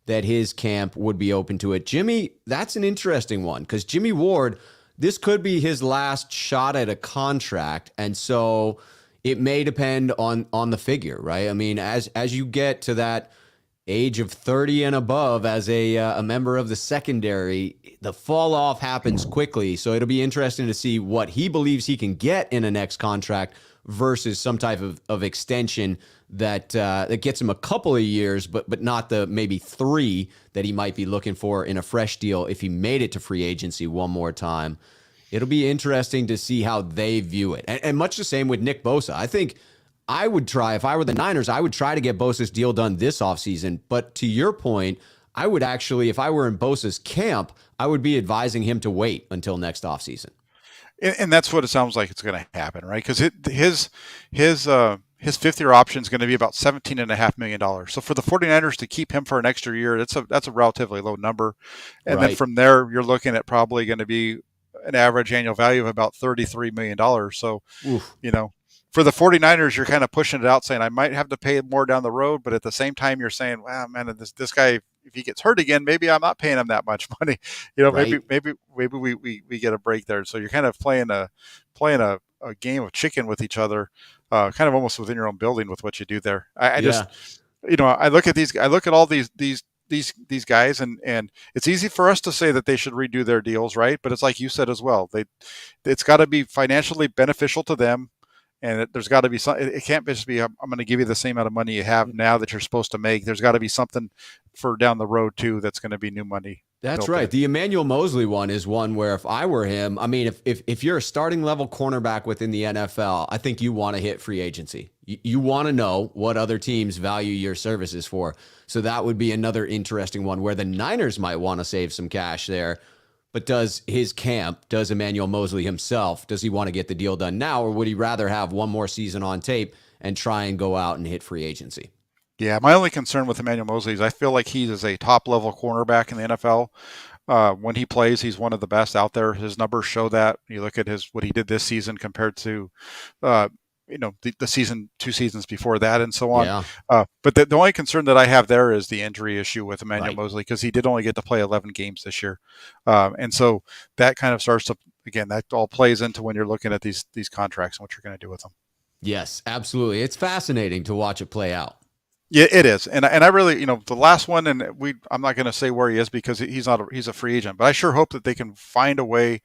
that his camp would be open to it. Jimmy, that's an interesting one because Jimmy Ward, this could be his last shot at a contract. And so it may depend on the figure, right? I mean, as you get to that age of 30 and above as a member of the secondary, the fall off happens quickly. So it'll be interesting to see what he believes he can get in a next contract versus some type of extension that gets him a couple of years, but not the maybe 3 that he might be looking for in a fresh deal if he made it to free agency one more time. It'll be interesting to see how they view it. And much the same with Nick Bosa. I think I would try, if I were the Niners, I would try to get Bosa's deal done this offseason. But to your point, I would actually, if I were in Bosa's camp, I would be advising him to wait until next offseason. And that's what it sounds like it's going to happen, right? Because his fifth-year option is going to be about $17.5 million. So for the 49ers to keep him for an extra year, that's a relatively low number. And then Right. from there, you're looking at probably going to be an average annual value of about $33 million. So, Oof. for the 49ers, you're kind of pushing it out, saying I might have to pay more down the road, but at the same time, you're saying, wow, man, this guy, if he gets hurt again, maybe I'm not paying him that much money. Right. Maybe we get a break there. So you're kind of playing a game of chicken with each other, kind of almost within your own building with what you do there. I just, Yeah. I look at all these guys, and it's easy for us to say that they should redo their deals, right? But it's like you said as well. It's got to be financially beneficial to them, and there's got to be some. It can't just be I'm going to give you the same amount of money you have now that you're supposed to make. There's got to be something for down the road too that's going to be new money. That's Built right. in. The Emmanuel Mosley one is one where if I were him, I mean, if you're a starting level cornerback within the NFL, I think you want to hit free agency. You want to know what other teams value your services for. So that would be another interesting one where the Niners might want to save some cash there. But does Emmanuel Mosley himself, does he want to get the deal done now, or would he rather have one more season on tape and try and go out and hit free agency? Yeah, my only concern with Emmanuel Mosley is I feel like he is a top level cornerback in the NFL. When he plays, he's one of the best out there. His numbers show that. You look at what he did this season compared to, uh, the season, 2 seasons before that, and so on. Yeah, But the only concern that I have there is the injury issue with Emmanuel right. Mosley because he did only get to play 11 games this year, and so that kind of starts to again that all plays into when you're looking at these contracts and what you're going to do with them. Yes, absolutely. It's fascinating to watch it play out. Yeah, it is, and I really, the last one, and I'm not going to say where he is because he's a free agent, but I sure hope that they can find a way.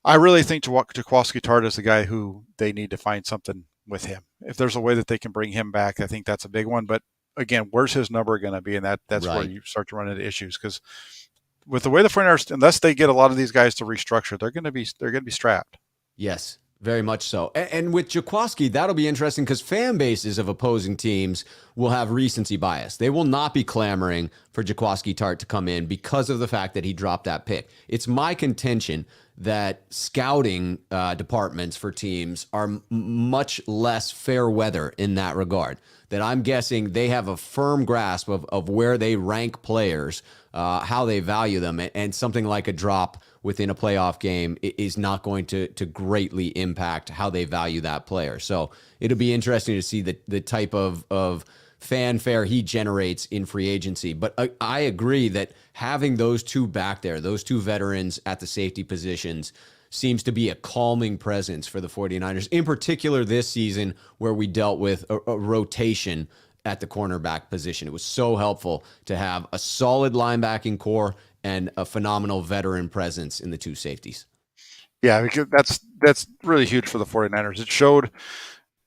I really think Jaquaski Tart is the guy who they need to find something with him. If there's a way that they can bring him back, I think that's a big one. But again, where's his number going to be, and that's where Right. you start to run into issues because with the way the 49ers, unless they get a lot of these guys to restructure, they're going to be strapped. Yes, very much so. And with Jaquaski, that'll be interesting because fan bases of opposing teams will have recency bias. They will not be clamoring for Jaquaski Tart to come in because of the fact that he dropped that pick. It's my contention that scouting departments for teams are much less fair weather in that regard. That I'm guessing they have a firm grasp of where they rank players, how they value them, and something like a drop within a playoff game is not going to greatly impact how they value that player. So it'll be interesting to see the type of fanfare he generates in free agency. But I agree that having those two back there, those two veterans at the safety positions, seems to be a calming presence for the 49ers, in particular this season where we dealt with a rotation at the cornerback position. It was so helpful to have a solid linebacking core and a phenomenal veteran presence in the two safeties. Yeah, because that's really huge for the 49ers.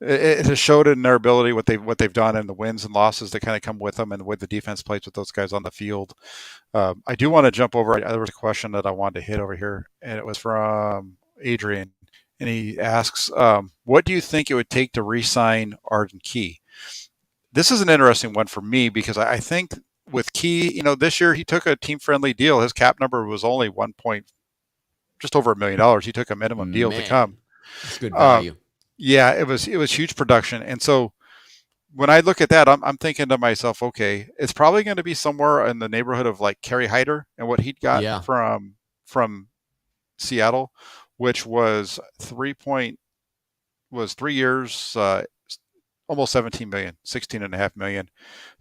It has showed in their ability what they've done and the wins and losses that kind of come with them and the way the defense plays with those guys on the field. I do want to jump over. There was a question that I wanted to hit over here, and it was from Adrian, and he asks, "What do you think it would take to re-sign Arden Key?" This is an interesting one for me because I think with Key, this year he took a team-friendly deal. His cap number was only just over $1 million. He took a minimum deal to Man, come. that's good Uh, value. yeah, it was huge production, and so when I look at that, I'm thinking to myself, okay, it's probably going to be somewhere in the neighborhood of like Kerry Hyder and what he'd got Yeah. from Seattle, which was 3 years, almost 17 million, 16.5 million.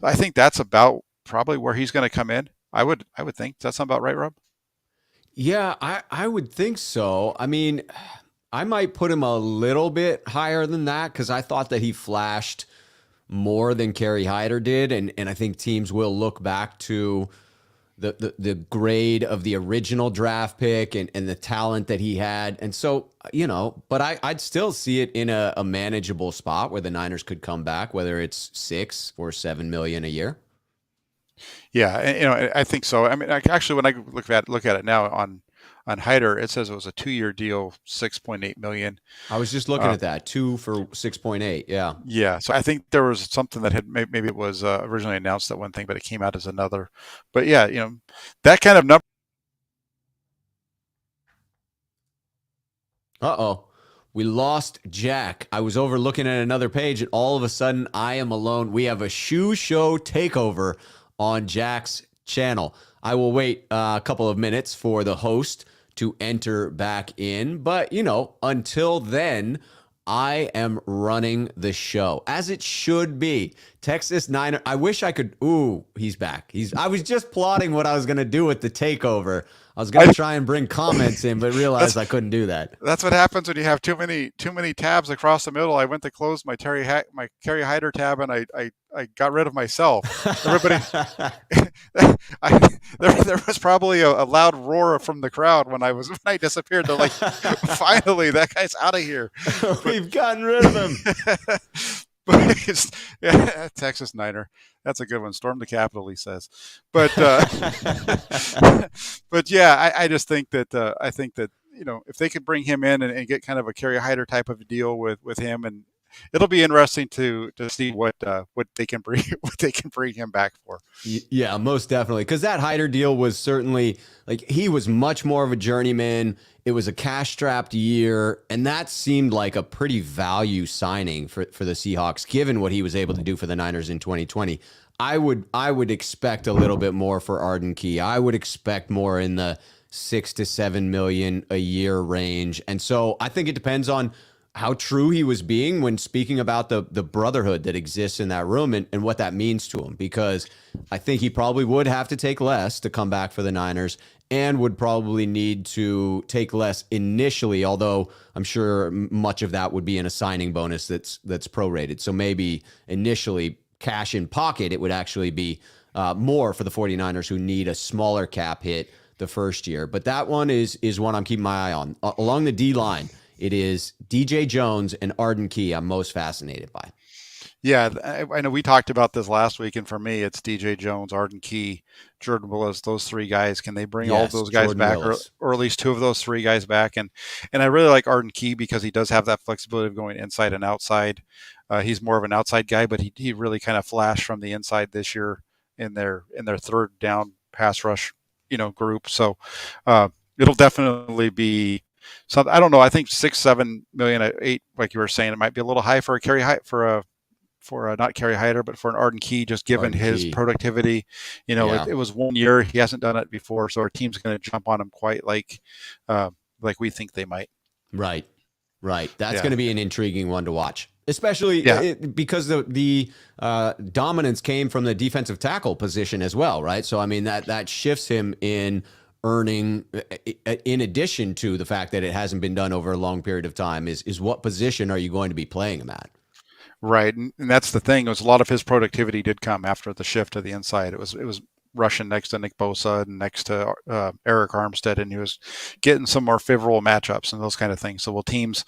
I think that's about probably where he's going to come in. I would think. Does that sound about right, Rob? Yeah, I would think so. I mean, I might put him a little bit higher than that because I thought that he flashed more than Kerry Hyder did. And I think teams will look back to the grade of the original draft pick and the talent that he had. And so, but I'd still see it in a manageable spot where the Niners could come back, whether it's 6 or 7 million a year. Yeah, and, I think so. I mean, actually, when I look at it now on Hyder, it says it was a 2-year deal, 6.8 million. I was just looking at that, 2 for 6.8. Yeah. Yeah, so I think there was something that had maybe it was originally announced that one thing, but it came out as another. But yeah, that kind of number. Uh-oh. We lost Jack. I was over looking at another page, and all of a sudden, I am alone. We have a shoe show takeover on Jack's channel. I will wait a couple of minutes for the host to enter back in. But, until then, I am running the show, as it should be. Texas Niner. I wish I could. Ooh, he's back. I was just plotting what I was going to do with the takeover. I was going to try and bring comments in, but realized I couldn't do that. That's what happens when you have too many tabs across the middle. I went to close my Kerry Hyder tab, and I got rid of myself. Everybody, there was probably a loud roar from the crowd when I disappeared. They're like, finally, that guy's out of here. We've gotten rid of him. Yeah, Texas Niner. That's a good one. Storm the Capitol, he says. But but yeah, I just think that if they could bring him in and get kind of a Kerry Hyder type of a deal with him, and it'll be interesting to see what they can bring him back for. Yeah, most definitely. Because that Hyder deal was certainly he was much more of a journeyman. It was a cash-strapped year, and that seemed like a pretty value signing for the Seahawks, given what he was able to do for the Niners in 2020. I would expect a little bit more for Arden Key. I would expect more in the 6 to 7 million a year range. And so I think it depends on how true he was being when speaking about the brotherhood that exists in that room and what that means to him, because I think he probably would have to take less to come back for the Niners and would probably need to take less initially, although I'm sure much of that would be in a signing bonus that's prorated. So maybe initially cash in pocket, it would actually be more for the 49ers, who need a smaller cap hit the first year. But that one is one I'm keeping my eye on. Along the D line, it is DJ Jones and Arden Key I'm most fascinated by. Yeah, I know we talked about this last week, and for me, it's DJ Jones, Arden Key, Jordan Willis. Those three guys. Can they bring all of those guys back, or at least two of those three guys back? And I really like Arden Key because he does have that flexibility of going inside and outside. He's more of an outside guy, but he really kind of flashed from the inside this year in their third down pass rush, group. So it'll definitely be. So I don't know. I think 6-7 million at 8, like you were saying, it might be a little high for not Kerry Hyder, but for an Arden Key, just given his productivity. It was 1 year. He hasn't done it before, so our team's going to jump on him quite like we think they might. Right. That's going to be an intriguing one to watch, especially because the dominance came from the defensive tackle position as well, right? So, I mean, that shifts him in earning, in addition to the fact that it hasn't been done over a long period of time, is what position are you going to be playing him at? Right, and that's the thing. It was a lot of his productivity did come after the shift to the inside. It was rushing next to Nick Bosa and next to Eric Armstead, and he was getting some more favorable matchups and those kind of things. So will teams,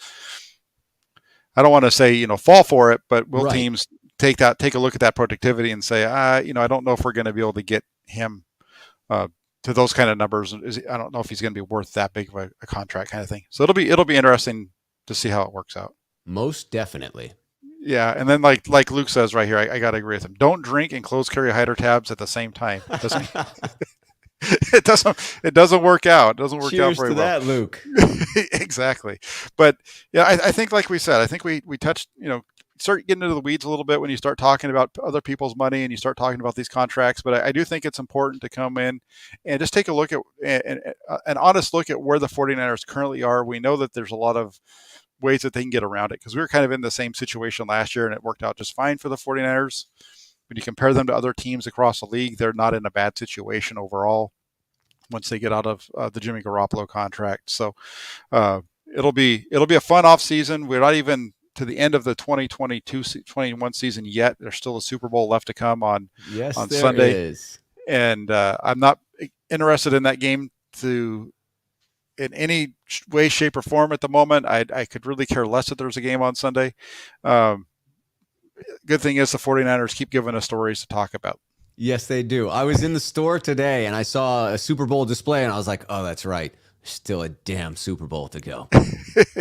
I don't want to say fall for it, but will teams take a look at that productivity and say, I don't know if we're going to be able to get him to those kind of numbers. I don't know if he's going to be worth that big of a contract, kind of thing. So it'll be interesting to see how it works out. Most definitely. Yeah, and then like Luke says right here, I got to agree with him. Don't drink and close Kerry Hyder tabs at the same time. It doesn't work out. It doesn't work out very well. Cheers to that, Luke. Exactly. But yeah, I think like we said, I think we touched, start getting into the weeds a little bit when you start talking about other people's money and you start talking about these contracts. But I do think it's important to come in and just take a look at an honest look at where the 49ers currently are. We know that there's a lot of ways that they can get around it, because we were kind of in the same situation last year and it worked out just fine for the 49ers. When you compare them to other teams across the league, they're not in a bad situation overall once they get out of the Jimmy Garoppolo contract. So it'll be a fun off season. We're not even to the end of the 2022-21 season yet. There's still a Super Bowl left to come on Sunday. Is. And I'm not interested in that game to in any way, shape, or form at the moment. I could really care less if there's a game on Sunday. Um, Good thing is the 49ers keep giving us stories to talk about. Yes, they do. I was in the store today and I saw a Super Bowl display and I was like, oh, that's right. Still a damn Super Bowl to go.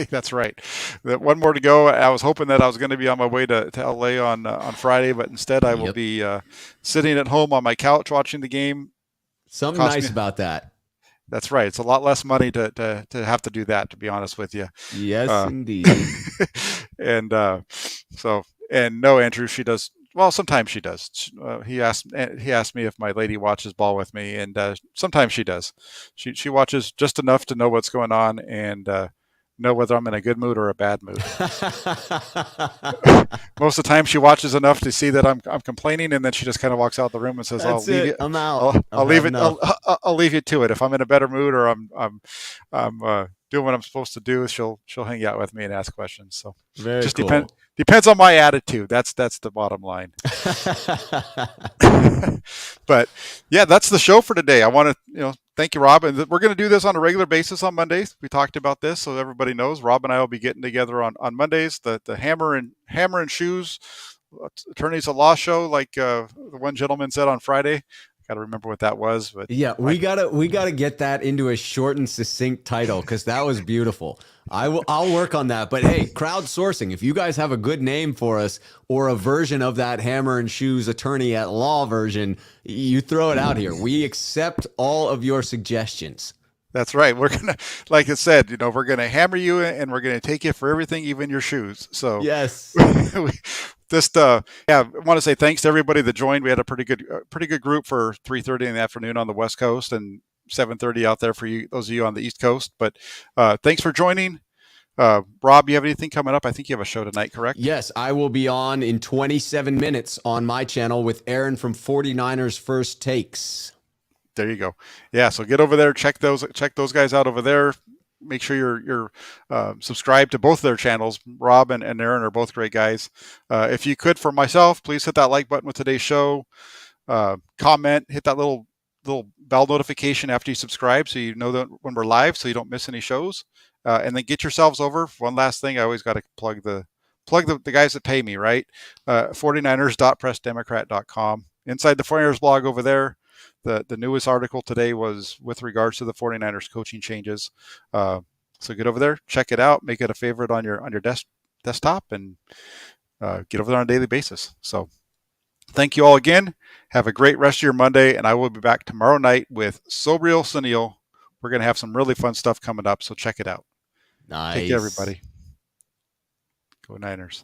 That's right. One more to go. I was hoping that I was going to be on my way to LA on Friday, but instead I will Yep. be sitting at home on my couch watching the game. Something Cost nice me. about that. That's right. It's a lot less money to have to do that, to be honest with you. Yes, Uh, indeed. and so, and no, Andrew, she does. Well, sometimes she does. He asked me if my lady watches ball with me, and sometimes she does. She watches just enough to know what's going on and know whether I'm in a good mood or a bad mood. Most of the time, she watches enough to see that I'm complaining, and then she just kind of walks out the room and says, "I'll That's leave it. you. I'm out. I'll I've leave had it. enough. I'll leave you to it. If I'm in a better mood or I'm doing what I'm supposed to do, she'll hang out with me and ask questions. So Very just cool. depends on my attitude. That's the bottom line. But yeah, that's the show for today. I want to thank you, Rob, and we're going to do this on a regular basis on Mondays. We talked about this, so everybody knows. Rob and I will be getting together on Mondays. The hammer and shoes attorneys at law show, like the one gentleman said on Friday. Got to remember what that was, but Yeah, we gotta get that into a short and succinct title because that was beautiful. I'll work on that. But hey, crowdsourcing. If you guys have a good name for us or a version of that hammer and shoes attorney at law version, you throw it out here. We accept all of your suggestions. that's right. We're gonna, like I said, we're gonna hammer you and we're gonna take you for everything, even your shoes. So Yes. just yeah, I want to say thanks to everybody that joined. We had a pretty good group for 3:30 in the afternoon on the West Coast and 7:30 out there for you, those of you on the East Coast. But thanks for joining. Rob, you have anything coming up? I think you have a show tonight, correct? Yes, I will be on in 27 minutes on my channel with Aaron from 49ers First Takes. There you go. Yeah, so get over there, check those guys out over there. Make sure you're subscribed to both their channels. Rob and Aaron are both great guys. If you could, for myself, please hit that like button with today's show. Comment, hit that little bell notification after you subscribe, so you know that when we're live, so you don't miss any shows. And then get yourselves over. One last thing, I always got to plug the guys that pay me, right? 49ers.pressdemocrat.com. Inside the 49ers blog over there, the newest article today was with regards to the 49ers coaching changes. So get over there, check it out, make it a favorite on your desktop, and get over there on a daily basis. So thank you all again. Have a great rest of your Monday, and I will be back tomorrow night with Sobriel Sunil. We're going to have some really fun stuff coming up, so check it out. Take care, Nice. everybody. Go Niners.